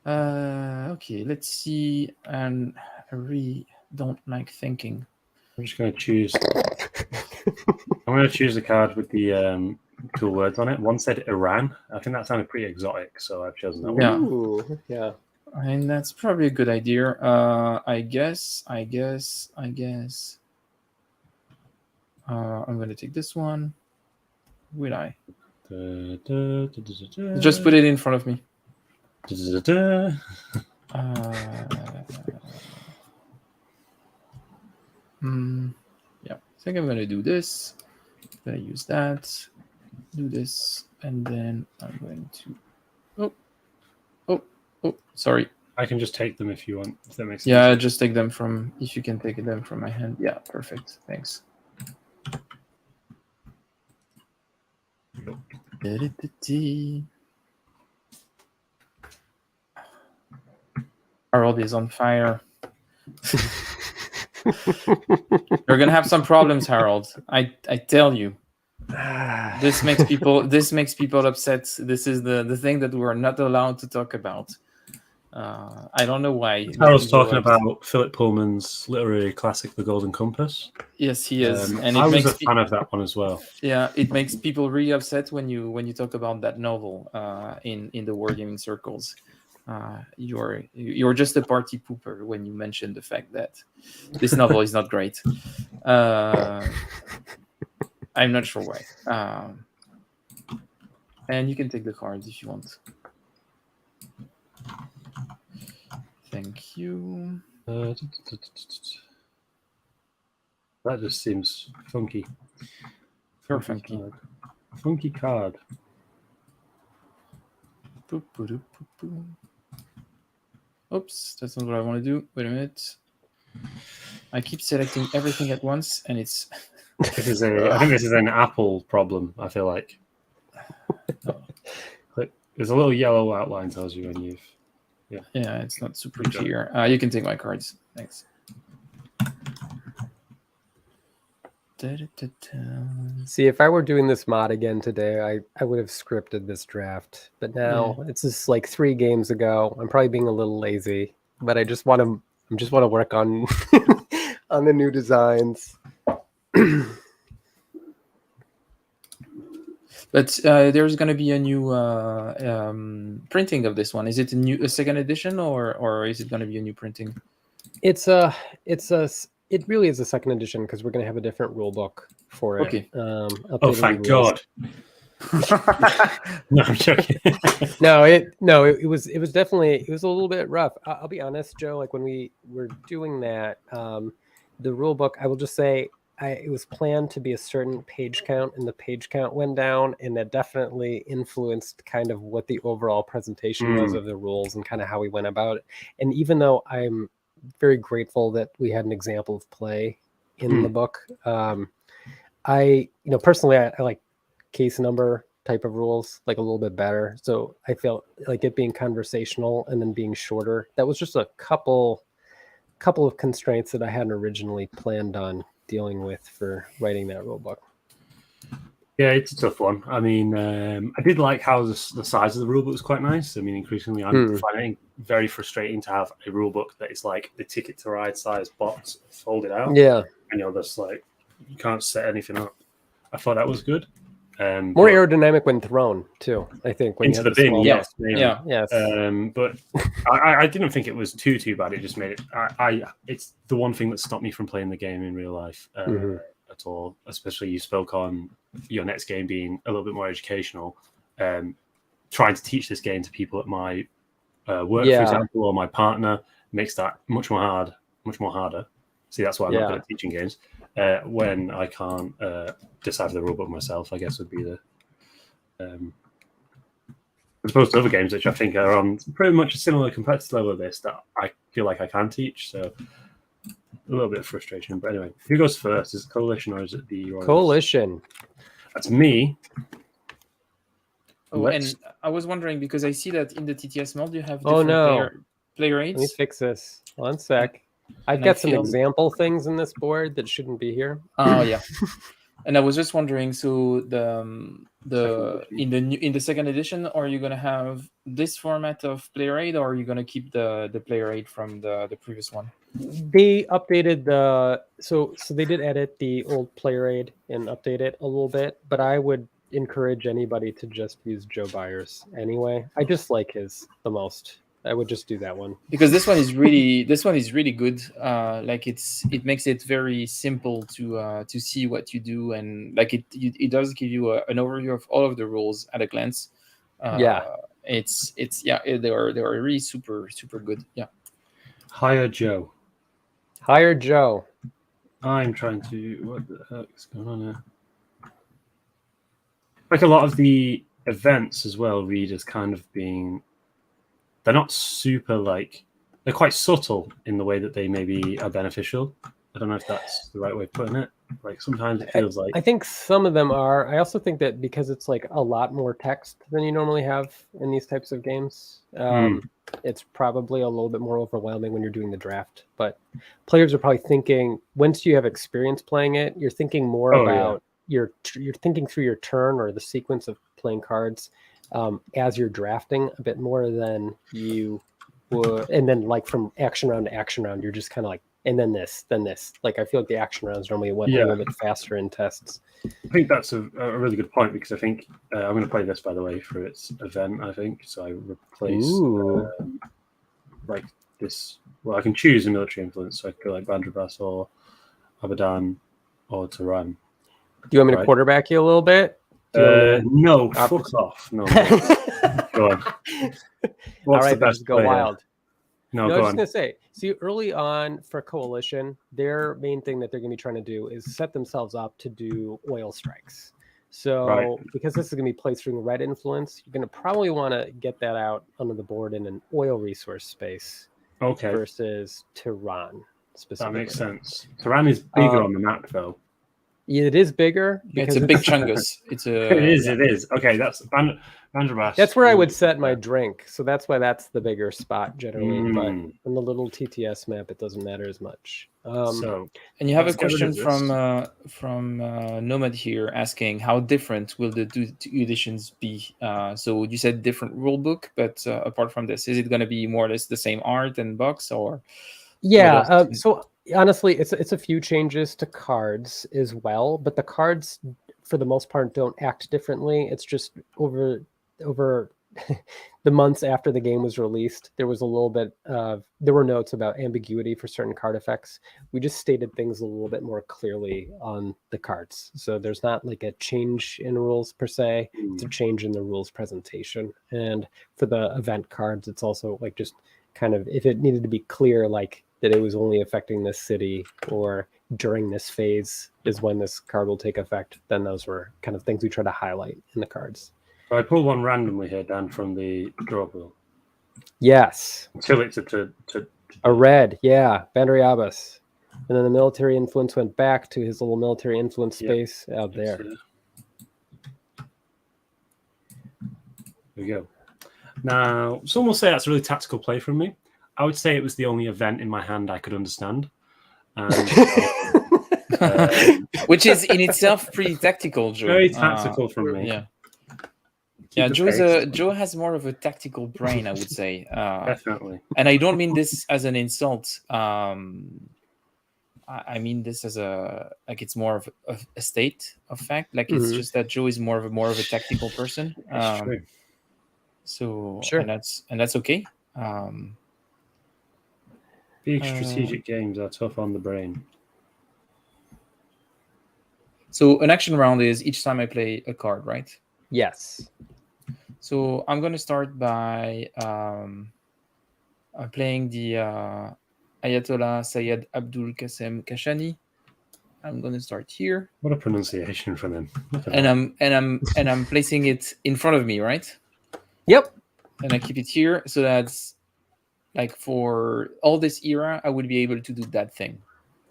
Okay, let's see. And I really don't like thinking. I'm just going to choose. I'm going to choose the card with the cool words on it. One said Iran. I think that sounded pretty exotic, so I've chosen that one. Ooh, yeah. I mean, that's probably a good idea. I guess. I'm going to take this one. Will I? Just put it in front of me. Yeah, I think I'm going to do this. I'm going to use that. Do this. And then I'm going to... Oh, sorry. I can just take them if you want. If that makes sense. Yeah, just take them from... If you can take them from my hand. Yeah, perfect. Thanks. Harold is on fire. You're gonna have some problems, Harold. I tell you. This makes people upset. This is the thing that we're not allowed to talk about. I don't know why. Harold's talking about Philip Pullman's literary classic, The Golden Compass. Yes, he is, and I was a fan of that one as well. Yeah, it makes people really upset when you talk about that novel in the wargaming circles. You're just a party pooper when you mention the fact that this novel is not great. I'm not sure why. And you can take the cards if you want. Thank you. That just seems funky. Very funky. Funky card. Oops, that's not what I want to do. Wait a minute. I keep selecting everything at once, and it's... I think this is an Apple problem, I feel like. There's a little yellow outline tells you when you've... Yeah, it's not super clear. You can take my cards. Thanks. See, if I were doing this mod again today, I would have scripted this draft. But now it's just like 3 games ago. I'm probably being a little lazy, but I just want to work on on the new designs. But there's going to be a new printing of this one. Is it a second edition, or is it going to be a new printing? It really is a second edition because we're going to have a different rule book for it. Okay. Oh, thank God. No, I'm joking. it was definitely, it was a little bit rough. I'll be honest, Joe, like when we were doing that, the rule book, I will just say, it was planned to be a certain page count, and the page count went down, and that definitely influenced kind of what the overall presentation was of the rules and kind of how we went about it. And even though I'm very grateful that we had an example of play in the book, I personally, I like case number type of rules like a little bit better. So I felt like it being conversational and then being shorter, that was just a couple of constraints that I hadn't originally planned on dealing with for writing that rule book. Yeah, it's a tough one. I mean, I did like how the size of the rule book was quite nice. I mean, increasingly, I'm finding it very frustrating to have a rule book that is like the Ticket to Ride size box folded out. Yeah, and you're just like, you can't set anything up. I thought that was good. More aerodynamic when thrown too, I think. When into the bin, yes. But I didn't think it was too bad. It just made it. It's the one thing that stopped me from playing the game in real life at all. Especially you spoke on your next game being a little bit more educational. Trying to teach this game to people at my work, for example, or my partner makes that much more harder. See, that's why I'm not good at teaching games. When I can't decipher the rulebook myself, I guess would be the as opposed to other games which I think are on pretty much a similar competitive level of this that I feel like I can teach. So a little bit of frustration. But anyway, who goes first? Is it Coalition or is it the Royalist? Coalition? That's me. Oh, and I was wondering because I see that in the TTS mod you have different player rates. Let me fix this. 1 sec. I've got some example things in this board that shouldn't be here. Oh yeah. And I was just wondering, so in the second edition, are you gonna have this format of player aid, or are you gonna keep the player aid from the previous one? They updated so they did edit the old player aid and update it a little bit, but I would encourage anybody to just use Joe Byers anyway. I just like his the most. I would just do that one because this one is really good. Like it makes it very simple to see what you do, and like it does give you an overview of all of the rules at a glance. They are really super good. Yeah. Hire Joe. I'm trying to. What the heck is going on here? Like a lot of the events as well, read as kind of being. They're not super they're quite subtle in the way that they maybe are beneficial. I don't know if that's the right way of putting it. Like sometimes it feels like. I think some of them are. I also think that because it's like a lot more text than you normally have in these types of games, it's probably a little bit more overwhelming when you're doing the draft. But players are probably thinking, once you have experience playing it, you're thinking more about you're thinking through your turn or the sequence of playing cards. As you're drafting a bit more than you would, and then like from action round to action round, you're just kind of like, and then this. Like I feel like the action rounds normally went a little bit faster in tests. I think that's a really good point because I think I'm going to play this by the way for its event. I think so. I replace like this. Well, I can choose a military influence, so I could go like Bandrabas or Abadan or Tehran. Do you want me to quarterback you a little bit? No, fuck off. No, go on. All right, let's go player? Wild. No, I go was on. just going to say, see, early on for Coalition, their main thing that they're going to be trying to do is set themselves up to do oil strikes. So because this is going to be played through the red influence, you're going to probably want to get that out onto the board in an oil resource space versus Tehran specifically. That makes sense. Tehran is bigger on the map, though. Yeah, it is bigger. It's a big chungus. It is. Okay, that's That's where I would set my drink. So that's why that's the bigger spot generally. But on the little TTS map, it doesn't matter as much. And you have a question from Nomad here asking how different will the two editions be? So you said different rule book, but apart from this, is it going to be more or less the same art and box, or? Yeah. So honestly, it's a few changes to cards as well, but the cards for the most part don't act differently. It's just over the months after the game was released, there was a little bit of, there were notes about ambiguity for certain card effects. We just stated things a little bit more clearly on the cards. So there's not like a change in rules per se, it's a change in the rules presentation. And for the event cards, it's also like just kind of, if it needed to be clear, like that it was only affecting this city or during this phase is when this card will take effect, then those were kind of things we try to highlight in the cards. I pull one randomly here, Dan, from the draw pool. Yes. Until it's a red, yeah, Bandari Abbas. And then the military influence went back to his little military influence space out there. There we go. Now, some will say that's a really tactical play from me. I would say it was the only event in my hand I could understand. And, which is in itself pretty tactical, Joe. Very tactical from me. Yeah. Yeah, Joe has more of a tactical brain, I would say. Definitely. And I don't mean this as an insult. I mean this as like it's more of a state of fact. Like it's just that Joe is more of a tactical person. That's true. So sure. and that's okay. Big strategic games are tough on the brain. So an action round is each time I play a card, right? Yes. So I'm going to start by playing the Ayatollah Sayyid Abdul Qasem Kashani. I'm going to start here. What a pronunciation from him! And I'm placing it in front of me, right? Yep. And I keep it here, so that's like for all this era, I would be able to do that thing.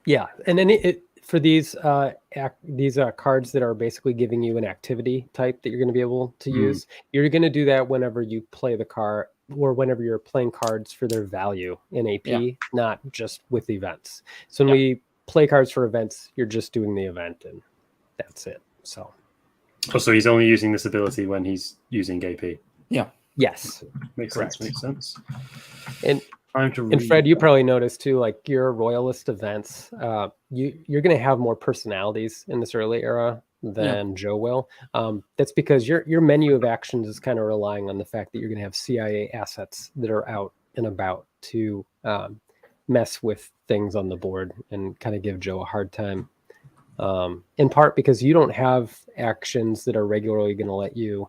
Yeah, and then for these cards that are basically giving you an activity type that you're going to be able to use, you're going to do that whenever you play the card or whenever you're playing cards for their value in AP, not just with events. So when we play cards for events, you're just doing the event and that's it. So he's only using this ability when he's using AP. Yeah. Yes. Makes sense. And Fred, you probably noticed too, like your Royalist events, you're going to have more personalities in this early era than Joe will. That's because your menu of actions is kind of relying on the fact that you're going to have CIA assets that are out and about to mess with things on the board and kind of give Joe a hard time. In part because you don't have actions that are regularly going to let you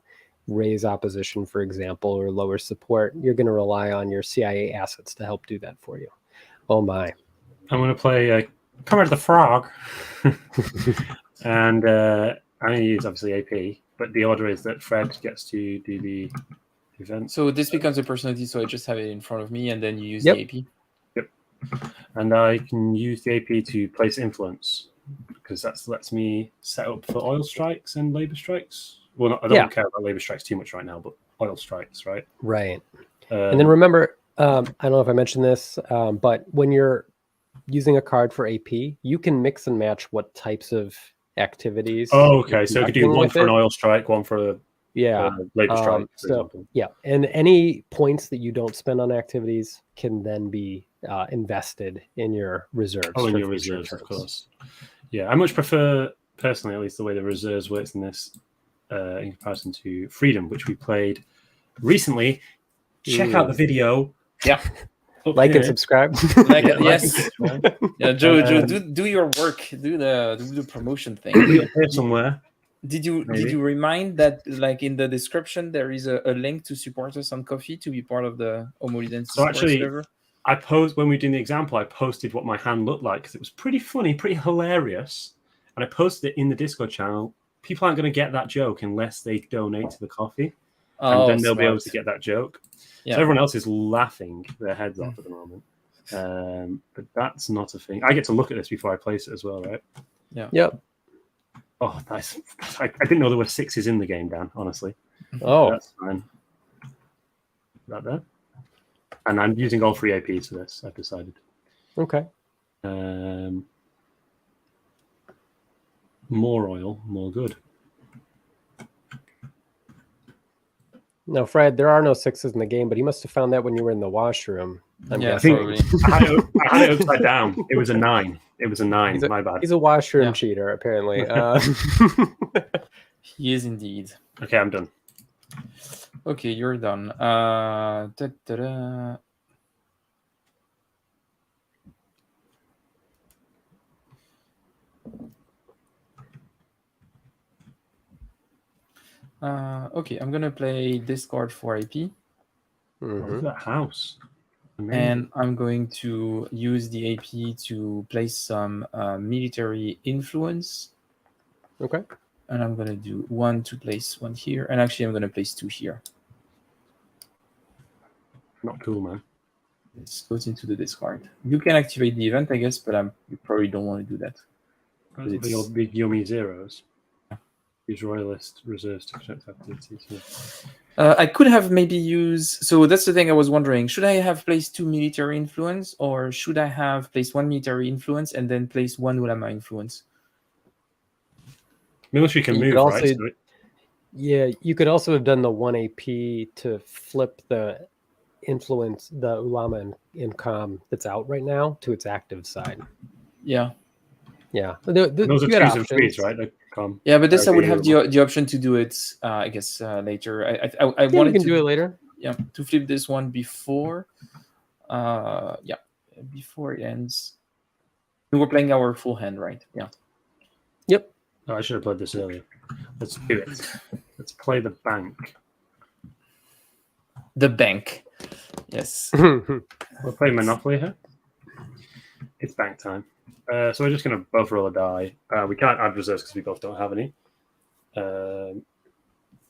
raise opposition, for example, or lower support. You're going to rely on your CIA assets to help do that for you. Oh my. I'm going to play Comrade the Frog. And I'm going to use obviously AP, but the order is that Fred gets to do the event. So this becomes a personality, so I just have it in front of me and then you use the AP. Yep. And I can use the AP to place influence because that lets me set up for oil strikes and labor strikes. Well, I don't care about labor strikes too much right now, but oil strikes, right? Right. And then remember, I don't know if I mentioned this, but when you're using a card for AP, you can mix and match what types of activities. Oh, okay. So you could do one for an oil strike, one for a labor strike, for example. Yeah. And any points that you don't spend on activities can then be invested in your reserves. Oh, in your reserves, of course. Yeah. I much prefer, personally, at least the way the reserves works in this, in comparison to Freedom, which we played recently. Check out the video. Yeah. Like and subscribe. Yes. Yeah, Joe, do your work. Do the promotion thing. Somewhere. Did you remind that like in the description there is a link to support us on Ko-fi to be part of the Homo Ludens server? I posed when we were doing the example. I posted what my hand looked like because it was pretty funny, pretty hilarious, and I posted it in the Discord channel. People aren't going to get that joke unless they donate to the coffee, and then they'll be able to get that joke. Yeah. So everyone else is laughing their heads off at the moment, but that's not a thing. I get to look at this before I place it as well, right? Yeah. Yep. Oh, nice. I didn't know there were 6s in the game, Dan. Honestly. Oh, that's fine. That there. And I'm using all 3 APs for this, I've decided. okay. More oil, more good. No, Fred, there are no 6s in the game, but you must have found that when you were in the washroom. I'm guessing. Probably. I had it upside down. It was a 9. It was a 9. My bad. He's a washroom cheater, apparently. He is indeed. Okay, I'm done. Okay, you're done. Okay, I'm gonna play discard for AP. Look at that house. Amazing. And I'm going to use the AP to place some military influence. Okay. And I'm going to do 1 to place 1 here. And actually, I'm going to place 2 here. Not cool, man. This goes into the discard. You can activate the event, I guess, but you probably don't want to do that. Your big yummy zeros. Use Royalist reserves to construct activities. I could have maybe used... So that's the thing I was wondering. Should I have placed 2 military influence, or should I have placed 1 military influence and then place 1 ulama influence? Military can move, also, right? Yeah, you could also have done the 1 AP to flip the influence, the ulama and com that's out right now to its active side. Yeah. Yeah. Those are 2s and 3s, right? Yeah, but this I would have the option to do it, I guess, later. I wanted you can to do it later. Yeah, to flip this one before. Before it ends. We were playing our full hand, right? Yeah. Yep. Oh, I should have played this earlier. Let's do it. Let's play the bank. The bank. Yes. We'll play Monopoly here. It's bank time. So we're just going to both roll a die. We can't add reserves because we both don't have any.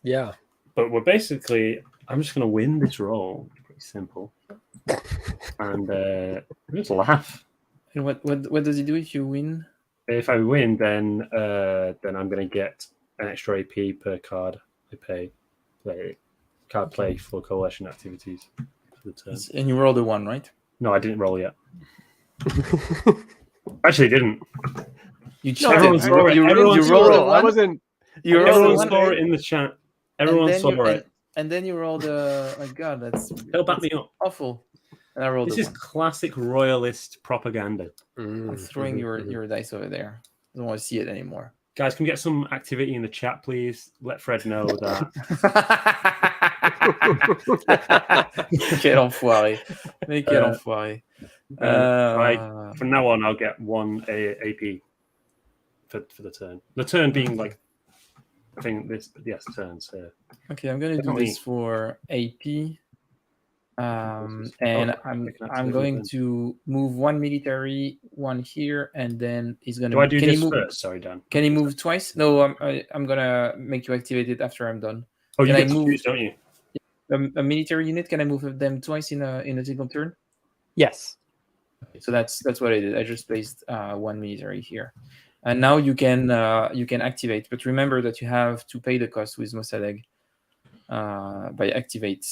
Yeah. But we're basically... I'm just going to win this roll. It's pretty simple. And just laugh. And what does it do if you win? If I win, then I'm going to get an extra AP per card I pay. Card play for coalition activities for the turn. And you rolled a 1, right? No, I didn't roll yet. Actually, didn't. You cheated. Everyone saw it. Everyone saw it in the chat. Everyone saw it. And then you rolled a... My God, They'll back me up. Awful. And I rolled this is classic Royalist propaganda. I'm throwing your dice over there. I don't want to see it anymore. Guys, can we get some activity in the chat, please? Let Fred know that. Quel enfoiré. Mais quel enfoiré. From now on, I'll get 1 AP for the turn. The turn being like, I think this, yes, turns here. Okay, I'm going to do this for AP. And I'm going to move 1 military, 1 here, and then he's going to... Do I do this first? Sorry, Dan. Can he move twice? No, I'm going to make you activate it after I'm done. Oh, you get to choose, don't you? A military unit, can I move them twice in a single turn? Yes. Okay, so that's what I did. I just placed 1 military here. And now you can activate, but remember that you have to pay the cost with Mossadegh. By activate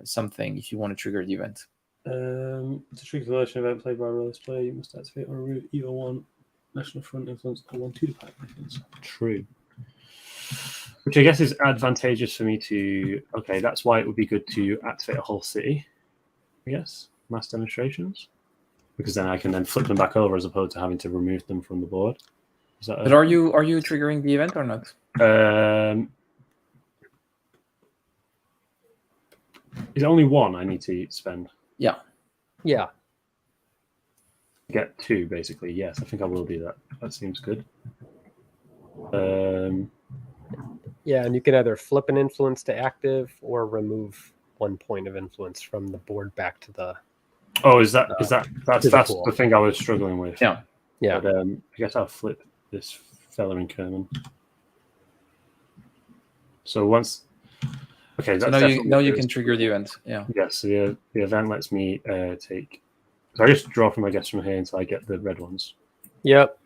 something if you want to trigger the event. To trigger the coalition event played by a Royalist player, you must activate or remove either 1 National Front influence or 1 2-pack influence. True. Which I guess is advantageous for me to... Okay, that's why it would be good to activate a whole city, I guess. Mass demonstrations. Because then I can then flip them back over as opposed to having to remove them from the board. Is that... But are you triggering the event or not? Is it only 1 I need to spend? Yeah. Yeah. Get 2, basically. Yes, I think I will do that. That seems good. Yeah, and you can either flip an influence to active or remove 1 point of influence from the board back to the... Oh, that's the thing I was struggling with. Yeah. Yeah. But I guess I'll flip this fella in Kerman. So once... Okay, so now you can trigger the event. Yeah. Yes, so the event lets me take... So I just draw from, I guess, from here until I get the red ones. Yep.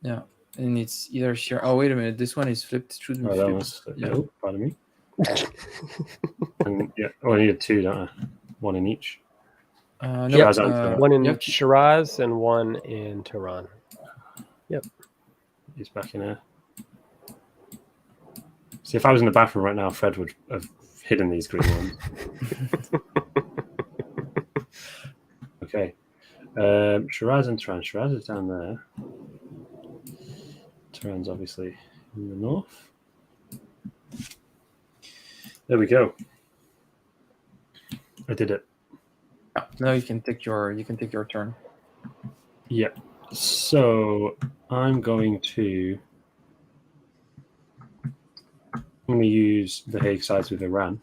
Yeah. And it's either share... Oh, wait a minute. This one is flipped. That one's flipped. Yeah. Oh, pardon me. And yeah, I needed 2, don't I? 1 in each. No, Shiraz one in Shiraz and 1 in Tehran. Yep. He's back in here. See, if I was in the bathroom right now, Fred would have hidden these green ones. Okay. Shiraz and Tehran. Shiraz is down there. Tehran's obviously in the north. There we go. I did it. Now you can take your turn. Yeah. So I'm going to use the Hague sides with Iran.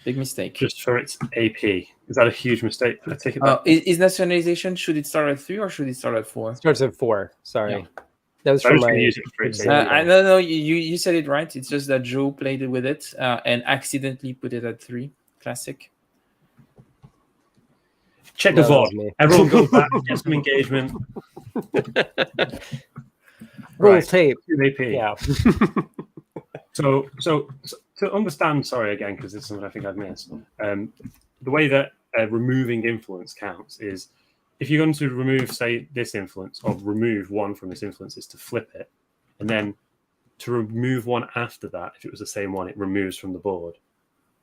Big mistake. Just for its AP. Is that a huge mistake? I take it back. Is nationalization, should it start at 3 or should it start at 4? It starts at 4. Sorry. Yeah. That was from my use it for its no, you said it right. It's just that Joe played it with it and accidentally put it at 3. Classic. Check the VOD. Everyone go back and get some engagement. Roll tape. AP. Yeah. So to understand, sorry again, because this is something I think I've missed. The way that removing influence counts is if you're going to remove, say, this influence, or remove 1 from this influence, is to flip it, and then to remove 1 after that, if it was the same one, it removes from the board.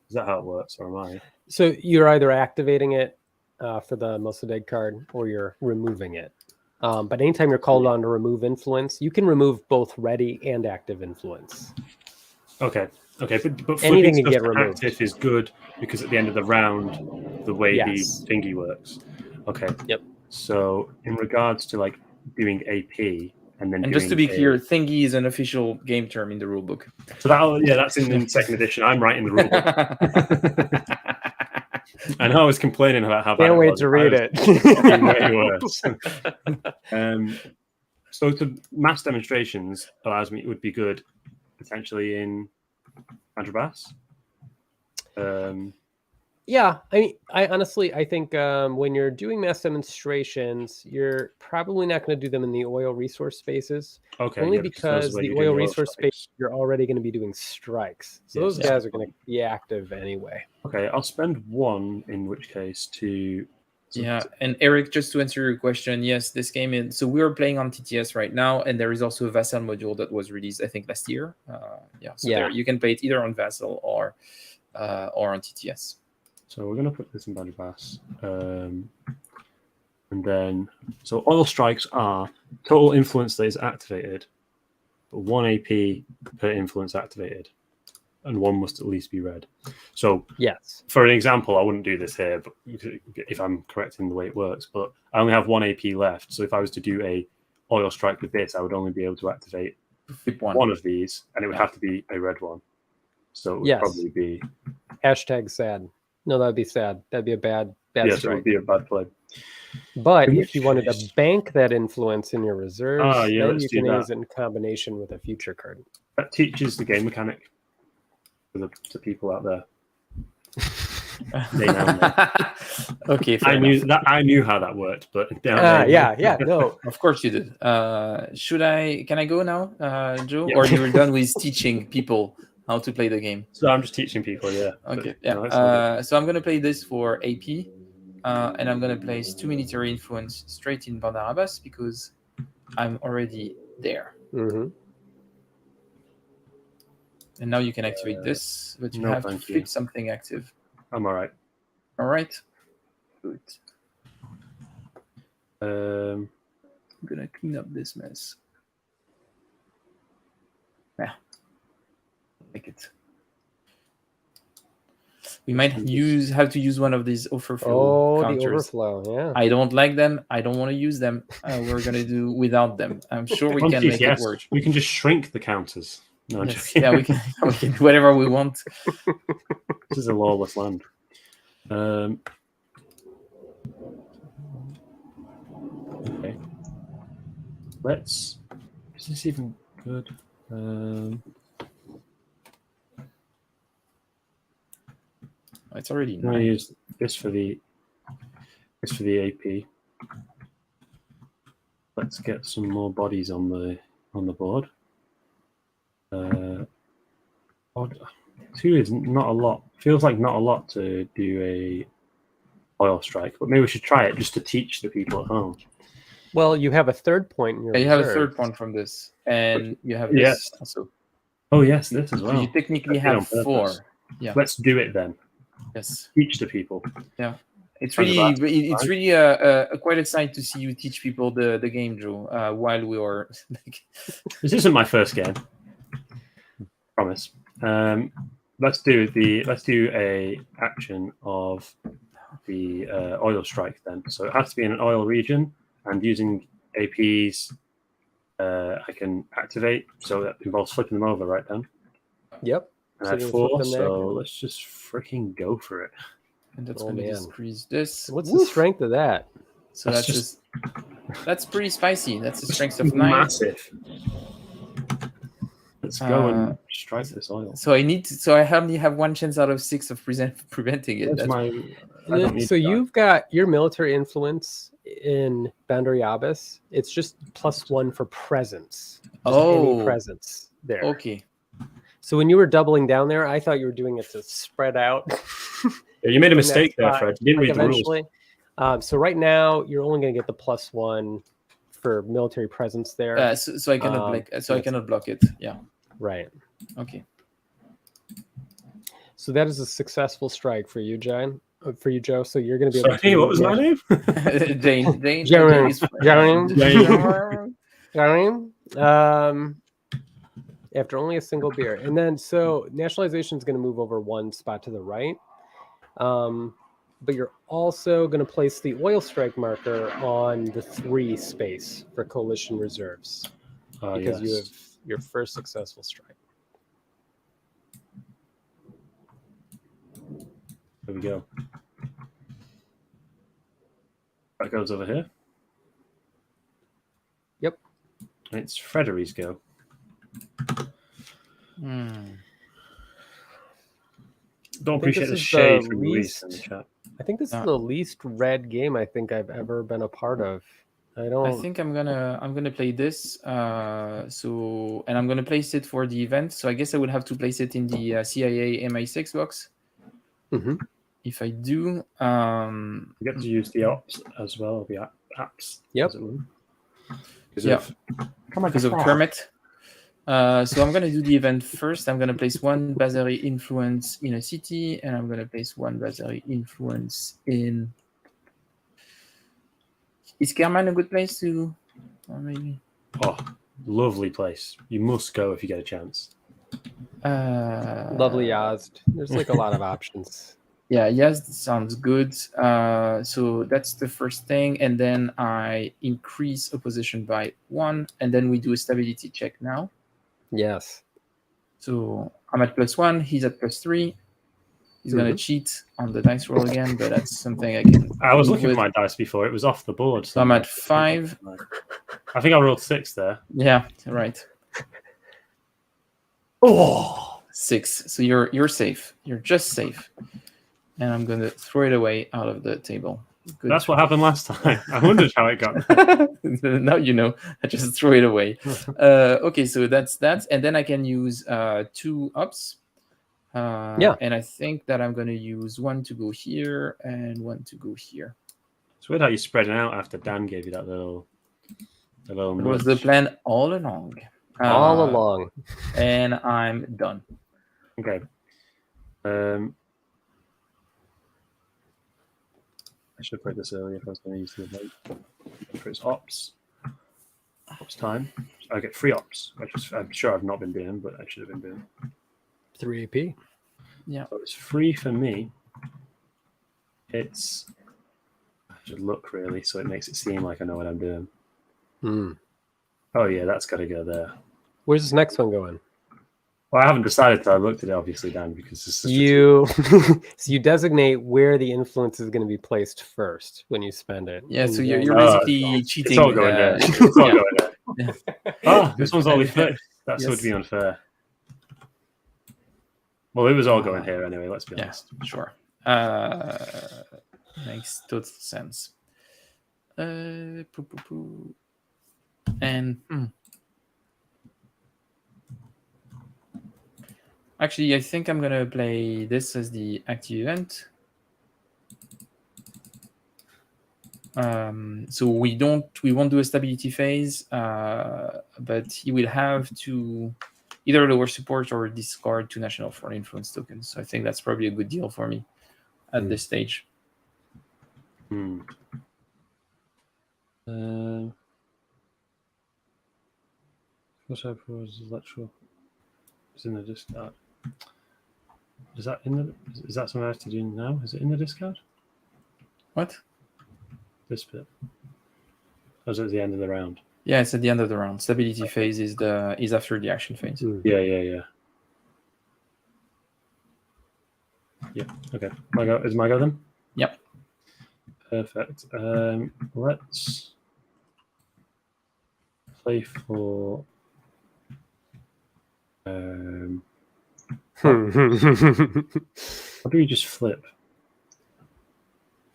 Is that how it works, or am I? So you're either activating it for the Mossadegh card, or you're removing it. But anytime you're called on to remove influence, you can remove both ready and active influence. Okay, but anything flipping can stuff get to removed active is good because at the end of the round, the way Yes. the thingy works. Okay. Yep. So in regards to like doing AP and then just to be clear, thingy is an official game term in the rulebook. So that's in second edition. I'm writing the rulebook. I know I was complaining about how bad Can't it wait was. to read it. Way worse. So to mass demonstrations would be good potentially in Andrabas. Yeah, I honestly think when you're doing mass demonstrations, you're probably not going to do them in the oil resource spaces. Okay. Only because the oil resource space, you're already going to be doing strikes. So those guys are going to be active anyway. Okay, I'll spend 1, in which case to... Yeah, and Eric, just to answer your question, yes, this game is... So we are playing on TTS right now, and there is also a Vassal module that was released, I think, last year. There, you can play it either on Vassal or on TTS. So we're going to put this in Banderbass. And then... So oil strikes are total influence that is activated, but 1 AP per influence activated. And 1 must at least be red. So, yes, for an example, I wouldn't do this here, but if I'm correct in the way it works, but I only have 1 AP left. So if I was to do a oil strike with this, I would only be able to activate 1 of these, and it would have to be a red one. So it would probably be #sad. No, that'd be sad. That'd be a bad yes, strike. it would be a bad play. But if you wanted to bank that influence in your reserves, then you can use it in combination with a future card. That teaches the game mechanic to people out there. They now know. Okay, I knew how that worked, but no, of course you did. Can I go now, Joe? Or you're done with teaching people how to play the game? So I'm just teaching people, Okay, so I'm going to play this for AP, and I'm going to place 2 military influence straight in Bandar Abbas because I'm already there. Mm-hmm. And now you can activate this, but you have to flip something active. I'm all right. All right. Good. I'm going to clean up this mess. Yeah. Like it. We might have to use one of these overflow counters. The overflow, yeah. I don't like them. I don't want to use them. We're going to do without them. I'm sure we can make it work. We can just shrink the counters. No, yeah, we can do whatever we want. This is a lawless land. Okay. Is this even good? It's already. I'm going to use this for the AP. Let's get some more bodies on the board. 2 is not a lot. Feels like not a lot to do a oil strike, but maybe we should try it just to teach the people at home. Well, you have a third point in your You have a third point from this, and you have this also. Oh yes, this as well. So you technically have 4. Yeah. Let's do it then. Yes. Teach the people. Yeah. It's really quite exciting to see you teach people the game, Joe. While we are This isn't my first game. Promise. Let's do a action of the oil strike then. So it has to be in an oil region, and using APs, I can activate. So that involves flipping them over, right, Dan? Yep. And I had 4, so let's just freaking go for it. And that's going to decrease this. What's the strength of that? So that's pretty spicy. That's the strength of 9. Massive. Let's go and strike this oil. So I only have 1 chance out of 6 of preventing it. So you've got your military influence in Boundary Abyss. It's just +1 for presence. Any presence there. Okay. So when you were doubling down there, I thought you were doing it to spread out. Yeah, you made a mistake there, Fred. You didn't read the rules. So right now, you're only going to get the +1 for military presence there. So I cannot I cannot block it. Yeah. Right. Okay. So that is a successful strike for you, Joe. So you're going to be able to. What was my name? Jane. After only a single beer. And then, so nationalization is going to move over 1 spot to the right. But you're also going to place the oil strike marker on the 3 space for coalition reserves. Because you have your first successful strike. There we go. That goes over here. Yep. It's Frederick's go. Don't appreciate the shade from Luis in the chat. I think this is the least red game I think I've ever been a part of. I think I'm gonna play this. And I'm gonna place it for the event. So I guess I would have to place it in the CIA MI6 box. Mm-hmm. If I do, you get to use the ops as well, the apps. Yep. Because of Kermit. So I'm gonna do the event first. I'm gonna place 1 Basari influence in a city, and I'm gonna place 1 Basari influence in. Is Kerman a good place to? Or maybe. Oh, lovely place. You must go if you get a chance. Lovely Yazd. There's like a lot of options. Yeah, Yazd sounds good. So that's the first thing, and then I increase opposition by 1, and then we do a stability check now. Yes. So I'm at +1. He's at +3. He's gonna cheat on the dice roll again, but that's something I can. I was looking at my dice before; it was off the board. So I'm at 5. I think I rolled 6 there. Yeah, right. Oh, 6. So you're safe. You're just safe. And I'm gonna throw it away out of the table. Good. That's what happened last time. I wondered how it got. Now you know. I just throw it away. Okay, so that's that, and then I can use 2 ups. And I think that I'm going to use 1 to go here and 1 to go here. It's weird how you're spreading out after Dan gave you that little. It was the plan all along. And I'm done. Okay. I should have played this earlier if I was going to use the event. For its ops time. I get 3 ops, which I'm sure I've not been doing, but I should have been doing. 3 AP. Yeah. So it's 3 for me. It's I should look really, so it makes it seem like I know what I'm doing. Oh yeah, that's got to go there. Where's this next one going? Well, I haven't decided till I looked at it, obviously, Dan, because this is so you designate where the influence is going to be placed first when you spend it. Yeah, so you're basically cheating. It's all going there. It's all going there. Oh, this one's already fixed. That would be unfair. Well, it was all going here anyway, let's be honest. Sure. Makes total sense. And Actually, I think I'm gonna play this as the active event. So we won't do a stability phase, but he will have to either lower support or discard 2 national foreign influence tokens. So I think that's probably a good deal for me at this stage. What's that for? Is electoral? It's in the discard. Is that something I have to do now? Is it in the discard? What? This bit. Or is it at the end of the round? Yeah, it's at the end of the round. Stability phase is after the action phase. Yeah. Yeah. Okay. Is my go then? Yep. Perfect. Let's play for. What do we just flip?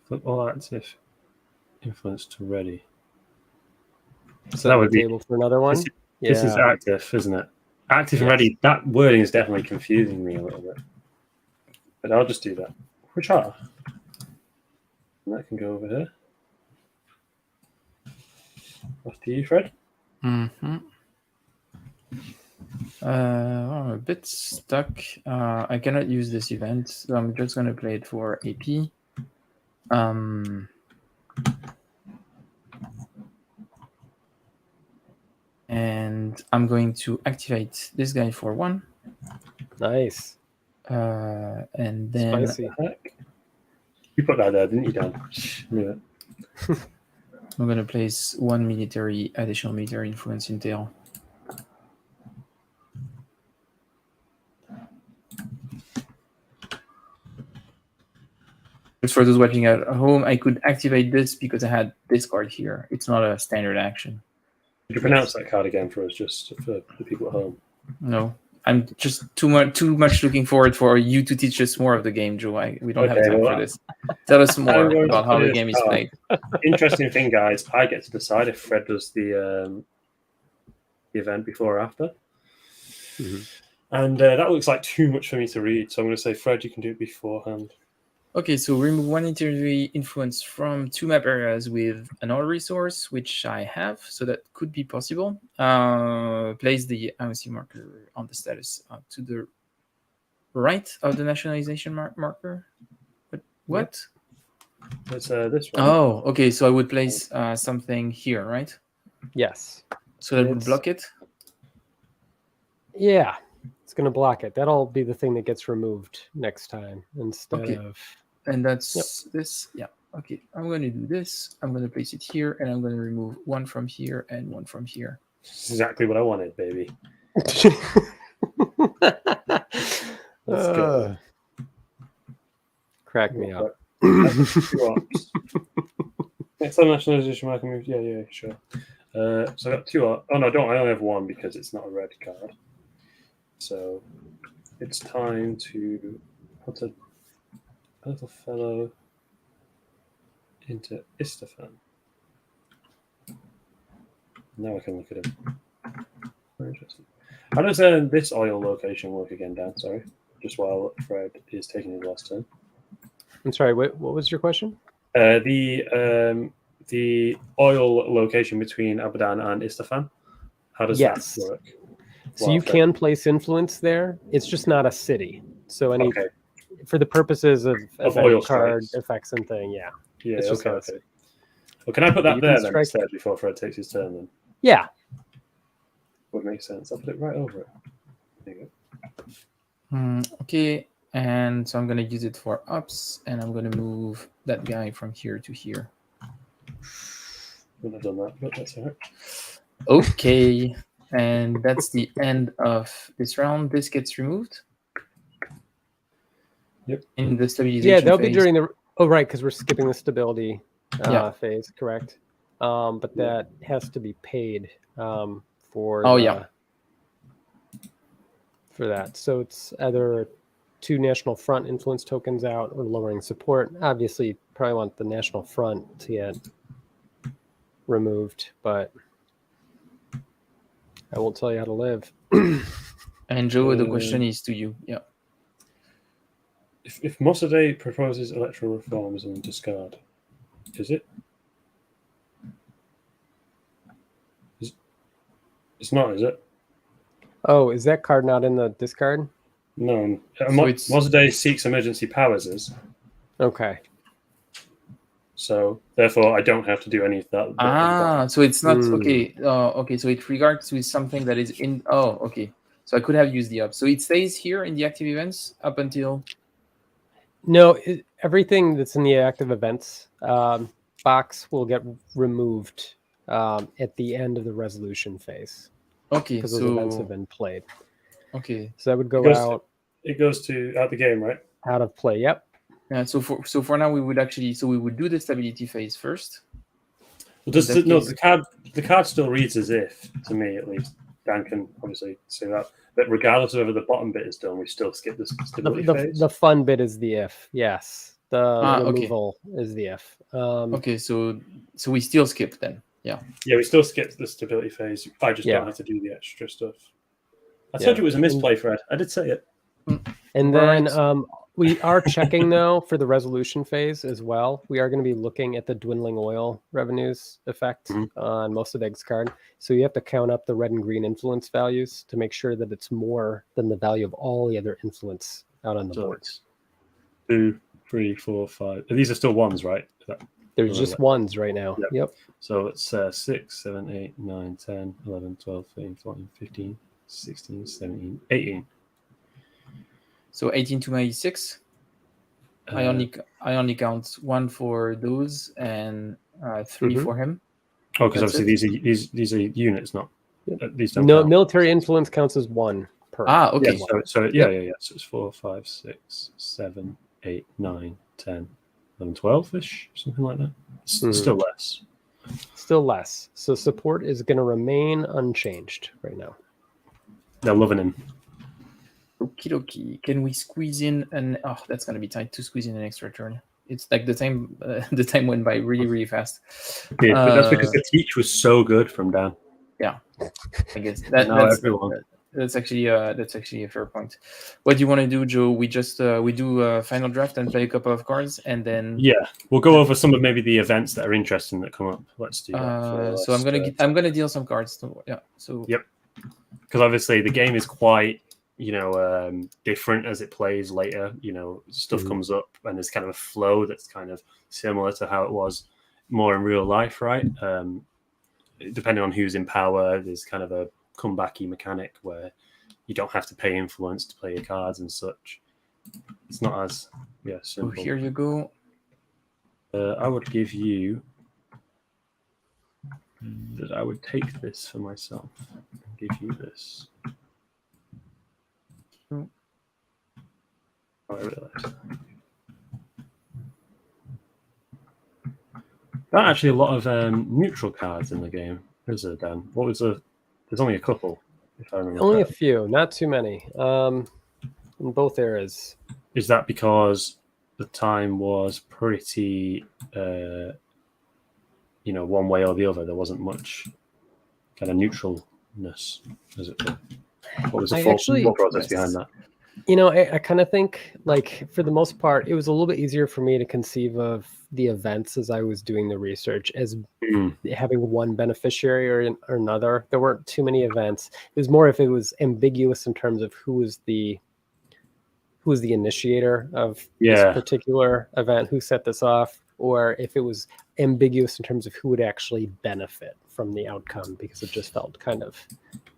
Flip all active influence to ready. So that would be table for another one. This is active, isn't it? Active and ready. That wording is definitely confusing me a little bit. But I'll just do that. Which are? And that can go over here. Off to you, Fred. Mm-hmm. I'm a bit stuck. I cannot use this event, so I'm just going to play it for AP. And I'm going to activate this guy for 1. Nice. And then... Spicy. You put that there, didn't you, Dan? Yeah. I'm going to place 1 additional military influence in tail. For those watching at home, I could activate this because I had this card here. It's not a standard action. Could you pronounce that card again for us, just for the people at home? No, I'm just too much looking forward for you to teach us more of the game, Joe. We don't have time for this. Tell us more about how the game is played. Interesting thing, guys. I get to decide if Fred does the event before or after. Mm-hmm. And that looks like too much for me to read. So I'm going to say, Fred, you can do it beforehand. Okay, so remove 1 military influence from 2 map areas with another resource, which I have, so that could be possible. Place the IOC marker on the status to the right of the nationalization marker. But what? It's this one. Oh, okay, so I would place something here, right? Yes. So that would block it? Yeah. It's going to block it. That'll be the thing that gets removed next time instead of... And that's this. Yeah. Okay. I'm going to do this. I'm going to place it here, and I'm going to remove 1 from here and 1 from here. This is exactly what I wanted, baby. Let's go. Crack me up. Next time nationalization I can move. Yeah, sure. So I got 2. Oh no, I don't. I only have 1 because it's not a red card. So it's time to put a little fellow into Istefan. Now I can look at him. Very interesting. How does this oil location work again, Dan? Sorry, just while Fred is taking his last turn. I'm sorry. What was your question? The oil location between Abadan and Istefan. How does that work? So you can place influence there. It's just not a city. So for the purposes of oil card effects and thing, yeah. Okay. Well, can I put that there then instead before Fred takes his turn then? Yeah. Would make sense. I'll put it right over it. There you go. Okay, and so I'm going to use it for ups, and I'm going to move that guy from here to here. Wouldn't have done that, but that's all right. Okay. And that's the end of this round. This gets removed. Yep. In the stabilization phase. That'll be during the... Oh, right, because we're skipping the stability phase, correct? But that has to be paid for... for that. So it's either 2 National Front influence tokens out or lowering support. Obviously, you probably want the National Front to get removed, but... I won't tell you how to live. And Joe, the question is to you. Yeah. If Mossadegh proposes electoral reforms and discard, is it? It's not, is it? Oh, is that card not in the discard? No. So Mossadegh seeks emergency powers is. Okay. So therefore, I don't have to do any of that. So it's not okay. Okay, so it regards to something that is in. Oh, okay. So I could have used the up. So it stays here in the active events up until. No, everything that's in the active events box will get removed at the end of the resolution phase. Okay, because those events have been played. Okay, so that would go out. It goes to out the game, right? Out of play. Yep. Yeah. So for now, we would do the stability phase first. Well, the card still reads as if, to me at least. Dan can obviously say that. But regardless of whether the bottom bit is done, we still skip the stability phase. The fun bit is the if. Yes. The removal is the if. Okay, so we still skip then. Yeah. Yeah, we still skip the stability phase. I just don't have to do the extra stuff. I told you it was a misplay, Fred. I did say it. And then we are checking, though, for the resolution phase as well. We are going to be looking at the dwindling oil revenues effect on Mossadegh's card. So you have to count up the red and green influence values to make sure that it's more than the value of all the other influence out on the board. 2, 3, 4, 5. These are still ones, right? There's just ones right now. Yep. So it's 6, 7, 8, 9, 10, 11, 12, 13, 14, 15, 16, 17, 18. So 18 to 96. I only count 1 for those and 3 for him. Oh, because obviously these are units, not these don't. No, military influence counts as 1 per. Okay. Yeah, so it's 4, 5, 6, 7, 8, 9, 10, 11, 12-ish, something like that. Still less. Still less. So support is going to remain unchanged right now. They're loving him. Okie dokie. Can we squeeze in that's going to be tight to squeeze in an extra turn. It's like the time went by really, really fast. Yeah, but that's because the teach was so good from Dan. Yeah, I guess that's actually a fair point. What do you want to do, Joe? We just we do a final draft and play a couple of cards, and then we'll go over some of maybe the events that are interesting that come up. Let's do that. So I'm gonna deal some cards. So because obviously the game is quite different as it plays later. Stuff comes up and there's kind of a flow that's kind of similar to how it was more in real life, right? Depending on who's in power, there's kind of a comebacky mechanic where you don't have to pay influence to play your cards and such. It's not as simple. Here you go. I would give you that. I would take this for myself and give you this. Oh, I realized. There are actually a lot of neutral cards in the game. Is there, Dan? There's only a couple, if I remember. Only a few, not too many. In both eras. Is that because the time was pretty, one way or the other? There wasn't much kind of neutralness, as it were. What was the thought process behind that? I kind of think, like, for the most part, it was a little bit easier for me to conceive of the events as I was doing the research as having one beneficiary or another. There weren't too many events. It was more if it was ambiguous in terms of who was the initiator of this particular event, who set this off, or if it was ambiguous in terms of who would actually benefit from the outcome, because it just felt kind of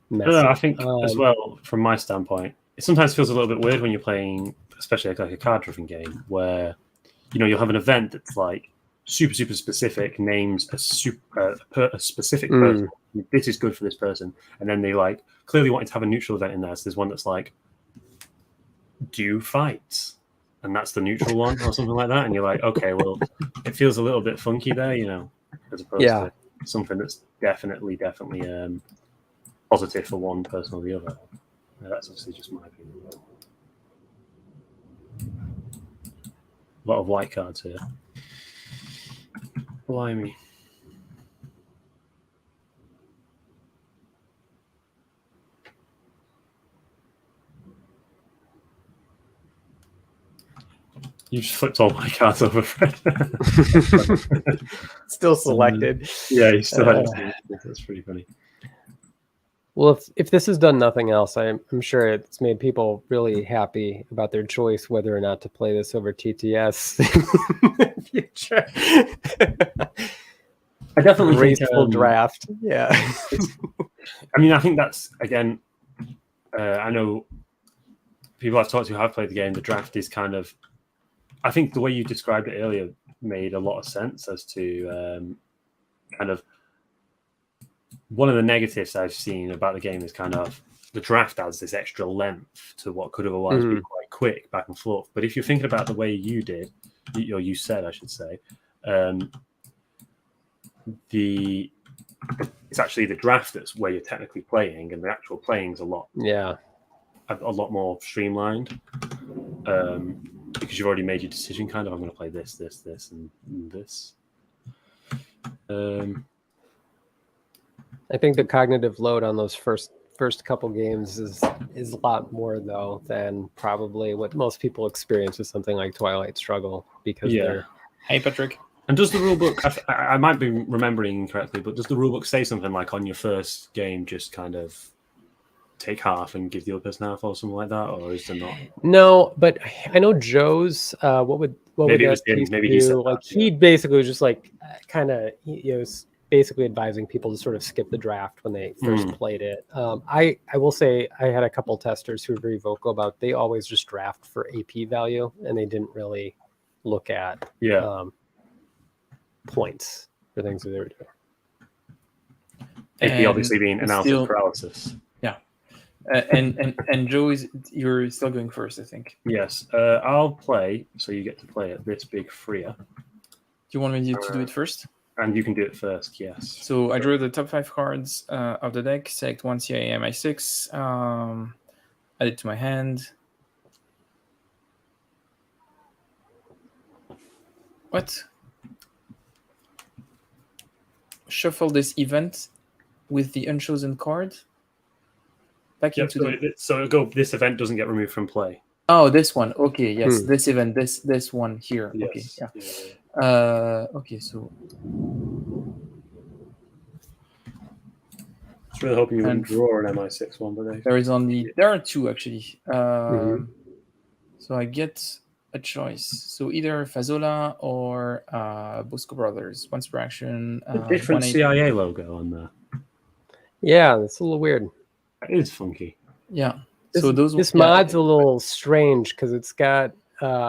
messy. I think as well, from my standpoint, it sometimes feels a little bit weird when you're playing, especially like a card-driven game, where you'll have an event that's like super, super specific, names a specific person. This is good for this person, and then they like clearly wanted to have a neutral event in there. So there's one that's like, do fight, and that's the neutral one, or something like that. And you're like, okay, well, it feels a little bit funky there, as opposed to something that's definitely positive for one person or the other. That's obviously just my opinion. A lot of white cards here. Blimey. You just flipped all my cards over, Fred. Still selected. Yeah, you still had it. That's pretty funny. Well, if this has done nothing else, I'm sure it's made people really happy about their choice whether or not to play this over TTS in the future. I definitely graceful draft. Yeah. I mean, I think that's, again, I know people I've talked to have played the game. The draft is kind of, I think the way you described it earlier made a lot of sense as to kind of one of the negatives I've seen about the game is kind of the draft adds this extra length to what could otherwise be quite quick back and forth. But if you're thinking about the way you did, or you said, I should say, it's actually the draft that's where you're technically playing, and the actual playing's a lot more streamlined because you've already made your decision. Kind of, I'm going to play this, and this. I think the cognitive load on those first couple games is a lot more though than probably what most people experience with something like Twilight Struggle because they're. Hey, Patrick. And does the rulebook? I might be remembering incorrectly, but does the rulebook say something like on your first game, just kind of take half and give the other person half, or something like that, or is there not? No, but I know Joe's. What would that piece do? Like he basically was just like kind of was basically advising people to sort of skip the draft when they first played it. I will say I had a couple testers who were very vocal about they always just draft for AP value and they didn't really look at points for things that they were doing. AP obviously being analysis paralysis. Yeah. And Joe, you're still going first, I think. Yes. I'll play, so you get to play it. This big freer. Do you want me to do it first? And you can do it first, yes. So I drew the top 5 cards of the deck, select one CIM I6, add it to my hand. What? Shuffle this event with the unchosen card back into this event doesn't get removed from play. Oh, this one. Okay, yes, this event, this one here. Yes. Okay, yeah. Okay, so I was really hoping you wouldn't draw an MI6 one, but there are 2 actually. So I get a choice. So either Fazola or Bosco Brothers. Once per action. A different CIA logo on there. Yeah, that's a little weird. It is funky. Yeah. This mod's a little strange because it's got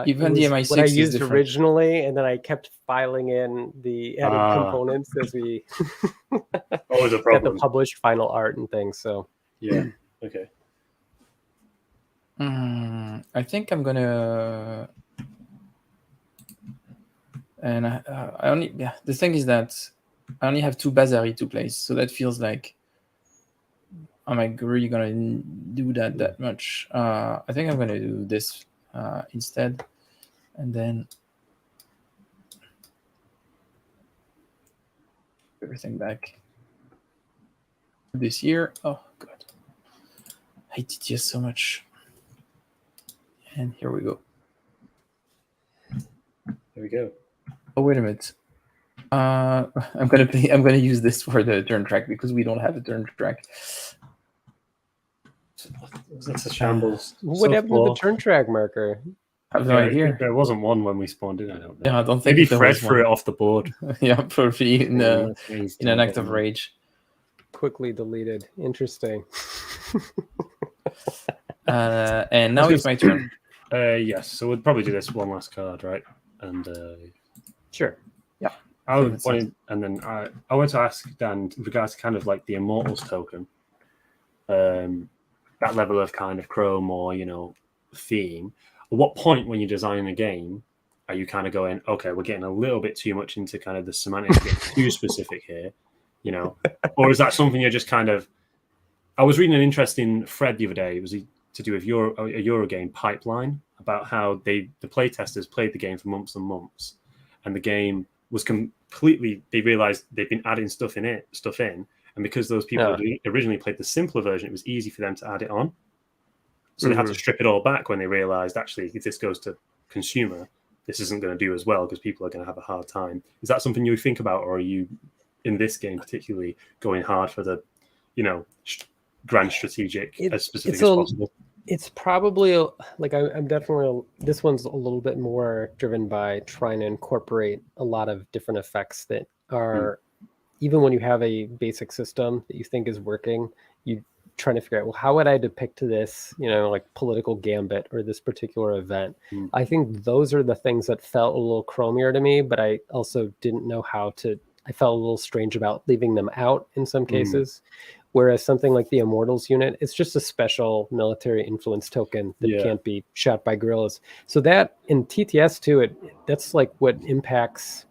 even the MI6 what I used originally, and then I kept filing in the added components as we always a problem. Got the published final art and things. So yeah, okay. I think I'm gonna, and I only the thing is that I only have 2 Bazari to place, so that feels like I'm like really gonna do that much. I think I'm gonna do this instead, and then everything back this year. Oh god, I hate TTS so much. And here we go. There we go. Oh wait a minute. I'm gonna use this for the turn track because we don't have a turn track. That's a shambles. What happened to the turn track marker? I have no idea. There wasn't one when we spawned in. I don't know. Yeah, I don't think maybe Fred threw it off the board. Yeah, probably in an act of rage. Quickly deleted. Interesting. And now it's my turn. Yes, so we'll probably do this one last card, right? And sure. Yeah. I want to ask Dan in regards to kind of like the Immortals token, that level of kind of chrome or theme. At what point when you're designing a game are you kind of going, okay, we're getting a little bit too much into kind of the semantics, getting too specific here, or is that something you're just kind of? I was reading an interesting thread the other day. It was to do with a Eurogame pipeline about how the playtesters played the game for months and months, and the game was completely. They realized they've been adding stuff in, and because those people originally played the simpler version, it was easy for them to add it on. So they had to strip it all back when they realized actually if this goes to consumer, this isn't going to do as well because people are going to have a hard time. Is that something you think about, or are you in this game particularly going hard for the, grand strategic as specific as possible? It's probably I'm definitely, this one's a little bit more driven by trying to incorporate a lot of different effects that are, even when you have a basic system that you think is working, you trying to figure out, well, how would I depict this, like political gambit or this particular event? I think those are the things that felt a little chromier to me, but I also didn't know I felt a little strange about leaving them out in some cases. Whereas something like the Immortals unit, it's just a special military influence token that can't be shot by guerrillas. So that in TTS too, that's like what impacts.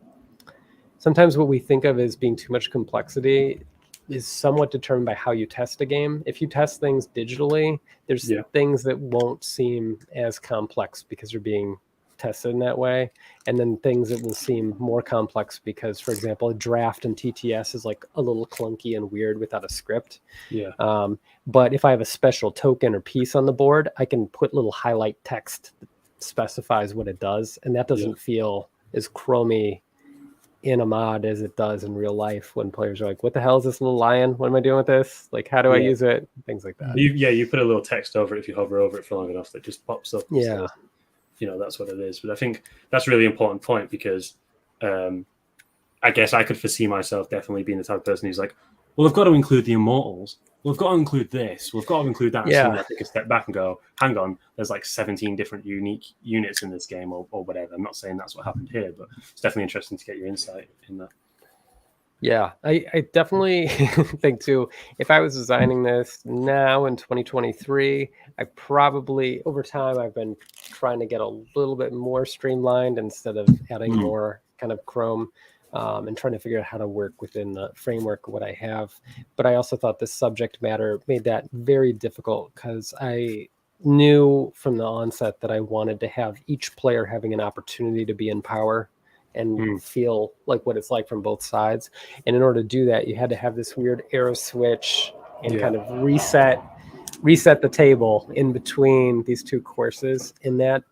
Sometimes what we think of as being too much complexity is somewhat determined by how you test a game. If you test things digitally, there's things that won't seem as complex because you're being tested in that way, and then things that will seem more complex because, for example, a draft in TTS is like a little clunky and weird without a script. But if I have a special token or piece on the board, I can put little highlight text that specifies what it does, and that doesn't feel as chromy in a mod as it does in real life when players are like, what the hell is this little lion? What am I doing with this? Like, how do I use it? Things like that. You put a little text over it if you hover over it for long enough that just pops up. Yeah. So, that's what it is. But I think that's a really important point because I guess I could foresee myself definitely being the type of person who's like, well, I've got to include the Immortals. We've got to include this. We've got to include that. Yeah. So I take a step back and go, hang on, there's like 17 different unique units in this game or whatever. I'm not saying that's what happened here, but it's definitely interesting to get your insight in that. Yeah, I definitely think too, if I was designing this now in 2023, I probably, over time, I've been trying to get a little bit more streamlined instead of adding more kind of chrome. And trying to figure out how to work within the framework of what I have. But I also thought this subject matter made that very difficult because I knew from the onset that I wanted to have each player having an opportunity to be in power and feel like what it's like from both sides. And in order to do that, you had to have this weird arrow switch and kind of reset the table in between these two courses. And that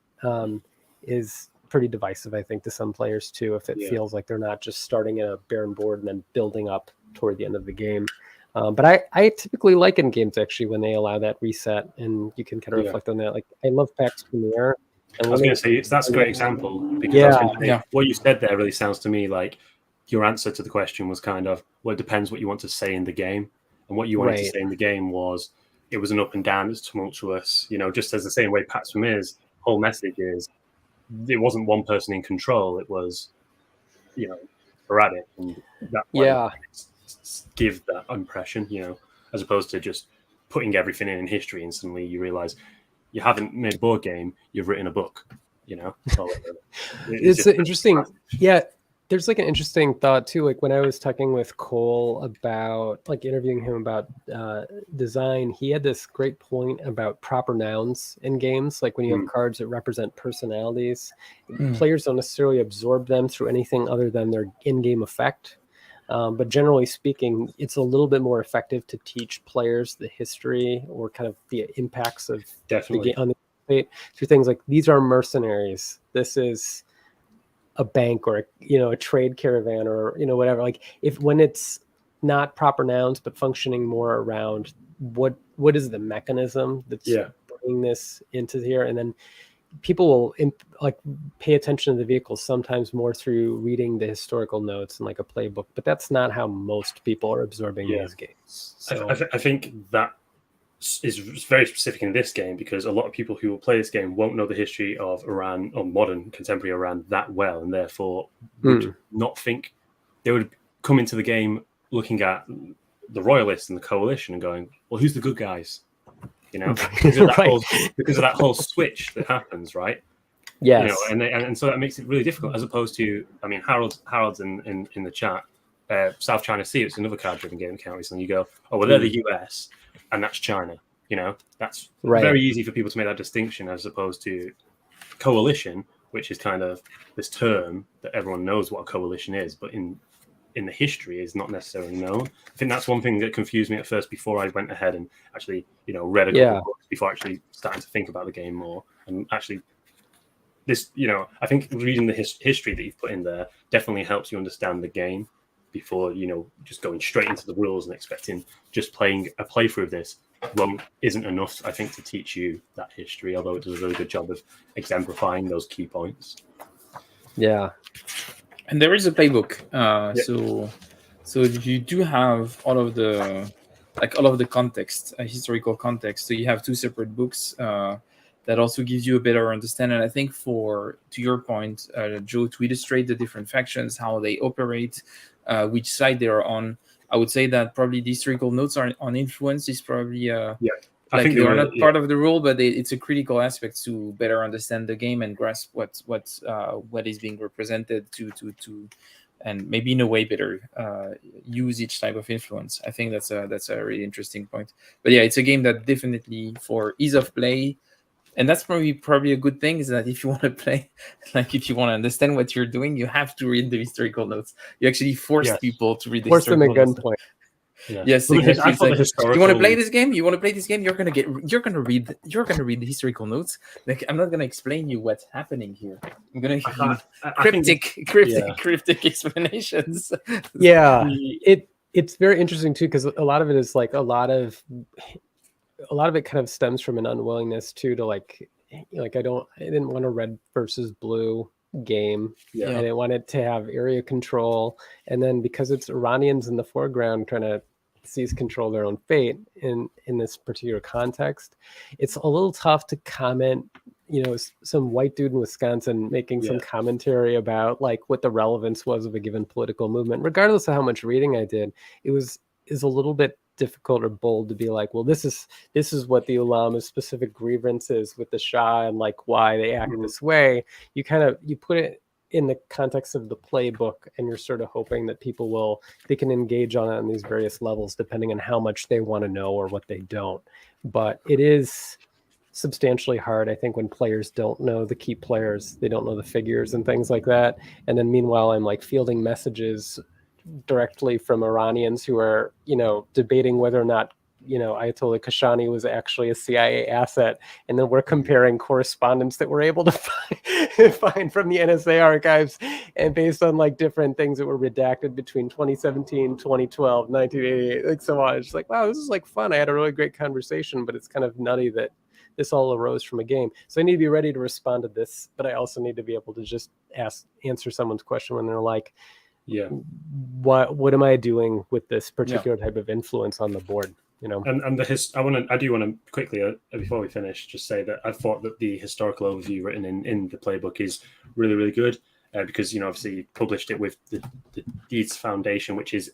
is pretty divisive, I think, to some players too, if it feels like they're not just starting at a barren board and then building up toward the end of the game. But I typically like in games actually when they allow that reset and you can kind of reflect on that. Like I love PAX Premiere. I was going to say that's a great example because what you said there really sounds to me like your answer to the question was kind of, well, it depends what you want to say in the game. And what you wanted to say in the game was it was an up and down, it's tumultuous, just as the same way PAX Premiere's whole message is it wasn't one person in control, it was, sporadic. And that give that impression, as opposed to just putting everything in history and suddenly you realize you haven't made a board game, you've written a book, It's interesting. Yeah. There's like an interesting thought too. Like when I was talking with Cole about like interviewing him about design, he had this great point about proper nouns in games. Like when you have cards that represent personalities, players don't necessarily absorb them through anything other than their in-game effect. But generally speaking, it's a little bit more effective to teach players the history or kind of the impacts of the game on the state through things like these are mercenaries. This is a bank or a trade caravan or whatever. Like when it's not proper nouns but functioning more around what is the mechanism that's bringing this into here, and then people will pay attention to the vehicles sometimes more through reading the historical notes and like a playbook, but that's not how most people are absorbing these games. So I think that is very specific in this game because a lot of people who will play this game won't know the history of Iran or modern contemporary Iran that well, and therefore would not think they would come into the game looking at the Royalists and the coalition and going, well, who's the good guys? Because of that whole switch that happens, right? Yes. And so that makes it really difficult as opposed to, I mean, Harold's in the chat, South China Sea, it's another card-driven game account recently. You go, oh, well, they're the US, and that's China. That's very easy for people to make that distinction as opposed to coalition, which is kind of this term that everyone knows what a coalition is, but in the history is not necessarily known. I think that's one thing that confused me at first before I went ahead and actually, read a couple of books before actually starting to think about the game more and actually this, I think reading the history that you've put in there definitely helps you understand the game before, just going straight into the rules and expecting just playing a playthrough of this isn't enough, I think, to teach you that history, although it does a really good job of exemplifying those key points. Yeah. And there is a playbook. So you do have all of the context, historical context. So you have 2 separate books that also gives you a better understanding. And I think to your point, Joe, to illustrate the different factions, how they operate, which side they are on, I would say that probably the historical notes on influence is probably I think they are not part of the rule, but it's a critical aspect to better understand the game and grasp what is being represented to and maybe in a way better use each type of influence. I think that's a really interesting point. But yeah, it's a game that definitely, for ease of play, and that's probably a good thing, is that if you want to play, if you want to understand what you're doing, you have to read the historical notes. You actually force people to read the historical notes. Force them at gunpoint. Yeah. Yes, exactly. You want to play this game? You're gonna read the historical notes. I'm not gonna explain you what's happening here. I'm gonna give you cryptic explanations. Yeah, it's very interesting too, because a lot of it is a lot of it kind of stems from an unwillingness too to I didn't want a red versus blue game. I didn't want it to have area control, and then because it's Iranians in the foreground trying to seize control of their own fate in this particular context, it's a little tough to comment. Some white dude in Wisconsin making some commentary about what the relevance was of a given political movement, regardless of how much reading I did. Is a little bit difficult or bold to be like, well, this is what the ulama's specific grievance is with the Shah and why they act this way. You put it in the context of the playbook, and you're sort of hoping that they can engage on it on these various levels depending on how much they want to know or what they don't. But it is substantially hard, I think, when players don't know the key players, they don't know the figures and things like that. And then meanwhile, I'm fielding messages directly from Iranians who are, debating whether or not, Ayatollah Kashani was actually a CIA asset. And then we're comparing correspondence that we're able to find from the NSA archives, and based on different things that were redacted between 2017, 2012, 1988, so on. It's wow, this is fun. I had a really great conversation, but it's kind of nutty that this all arose from a game. So I need to be ready to respond to this, but I also need to be able to just answer someone's question when they're like, what am I doing with this particular type of influence on the board? And I do want to quickly before we finish just say that I thought that the historical overview written in the playbook is really, really good, because obviously you published it with the Deeds Foundation, which is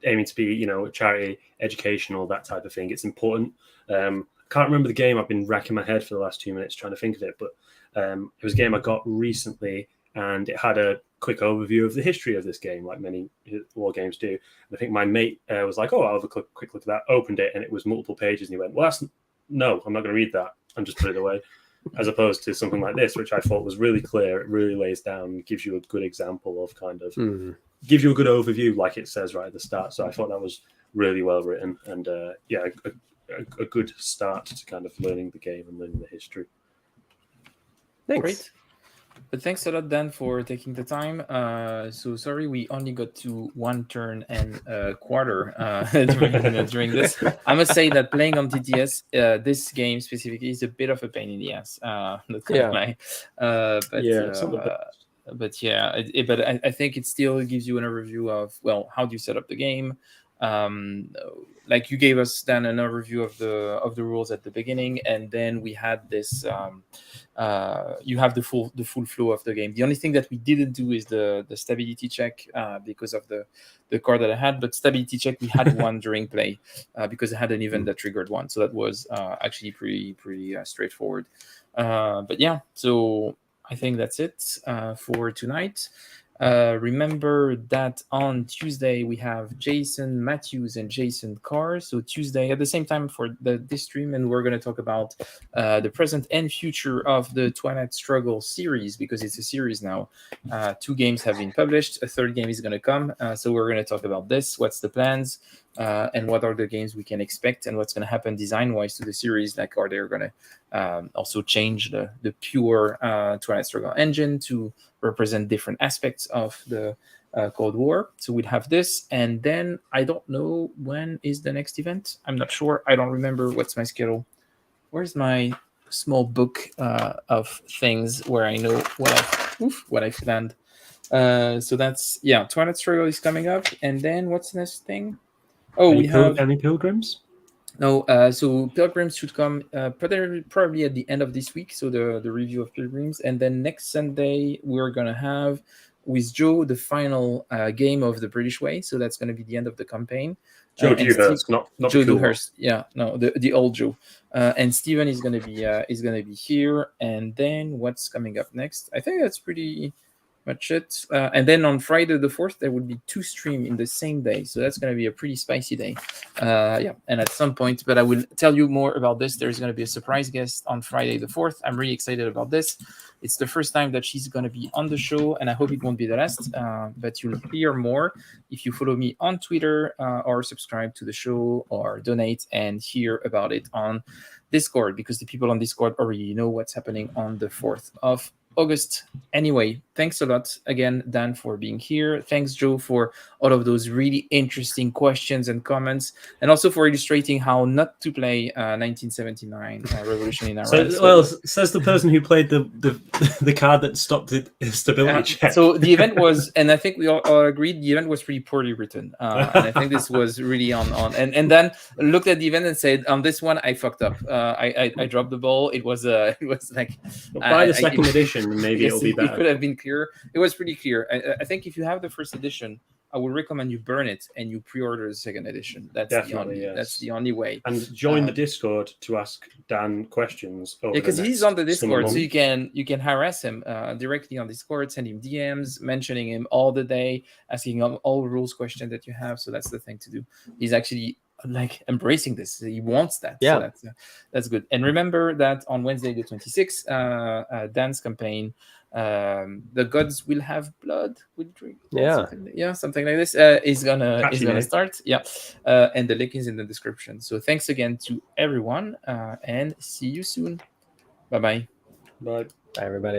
aiming to be charity, educational, that type of thing. It's important. I can't remember the game. I've been racking my head for the last 2 minutes trying to think of it, but it was a game I got recently, and it had a quick overview of the history of this game, like many war games do. And I think my mate was like, I'll have a quick look at that, opened it, and it was multiple pages, and he went, well, no, I'm not going to read that, and just put it away. As opposed to something like this, which I thought was really clear. It really lays down, gives you a good example of gives you a good overview, like it says right at the start. So I thought that was really well written, and a good start to kind of learning the game and learning the history. Thanks. Great. But thanks a lot, Dan, for taking the time. So sorry we only got to 1 turn and a quarter during this. I must say that playing on TTS, this game specifically, is a bit of a pain in the ass. Not gonna lie. But I think it still gives you an overview of, how do you set up the game. Like you gave us, Dan, an overview of the rules at the beginning, and then we had this. You have the full flow of the game. The only thing that we didn't do is the stability check because of the card that I had. But stability check, we had one during play because I had an event that triggered one, so that was actually pretty straightforward. But yeah, so I think that's it for tonight. Remember that on Tuesday we have Jason Matthews and Jason Carr. So Tuesday at the same time for this stream, and we're going to talk about the present and future of the Twilight Struggle series, because it's a series now. 2 games have been published, a 3rd game is going to come. So we're going to talk about this. What's the plans and what are the games we can expect, and what's going to happen design-wise to the series. Like, are they going to also change the pure Twilight Struggle engine to represent different aspects of the Cold War? So we'd have this, and then I don't know when is the next event. I'm not sure. I don't remember what's my schedule. Where's my small book of things where I know what I've planned. So that's Twilight Struggle is coming up, and then what's the next thing? Oh, we have any pilgrims? No, so Pilgrims should come probably at the end of this week. So the review of Pilgrims, and then next Sunday we're gonna have with Joe the final game of the British Way. So that's gonna be the end of the campaign. Joe Dewhurst, not Joe cool Dewhurst. Yeah, no, the old Joe. And Steven is gonna be here. And then what's coming up next? I think that's pretty much it. And then on Friday the 4th, there would be 2 streams in the same day. So that's going to be a pretty spicy day. And at some point, but I will tell you more about this. There's going to be a surprise guest on Friday the 4th. I'm really excited about this. It's the first time that she's going to be on the show, and I hope it won't be the last. But you'll hear more if you follow me on Twitter or subscribe to the show or donate and hear about it on Discord, because the people on Discord already know what's happening on the 4th of August. Anyway, thanks a lot again, Dan, for being here. Thanks, Joe, for all of those really interesting questions and comments, and also for illustrating how not to play 1979 Revolution in Iran. Says the person who played the card that stopped the stability check. So the event was, and I think we all agreed, the event was pretty poorly written, and I think this was really on. And Dan looked at the event and said, "On this one, I fucked up. I dropped the ball. It was like by the second edition." Maybe it'll be better. It could have been clear. It was pretty clear. I think if you have the first edition, I would recommend you burn it and you pre-order the second edition. That's the only way. And join the Discord to ask Dan questions. Because he's on the Discord, so you can harass him directly on Discord, send him DMs, mentioning him all the day, asking him all rules questions that you have. So that's the thing to do. He's actually like embracing this. He wants that. Yeah, so that's good. And remember that on Wednesday the 26th, Dan's campaign, the gods will have blood, will drink. Something like this is gonna start. And the link is in the description. So thanks again to everyone, and see you soon. Bye bye everybody.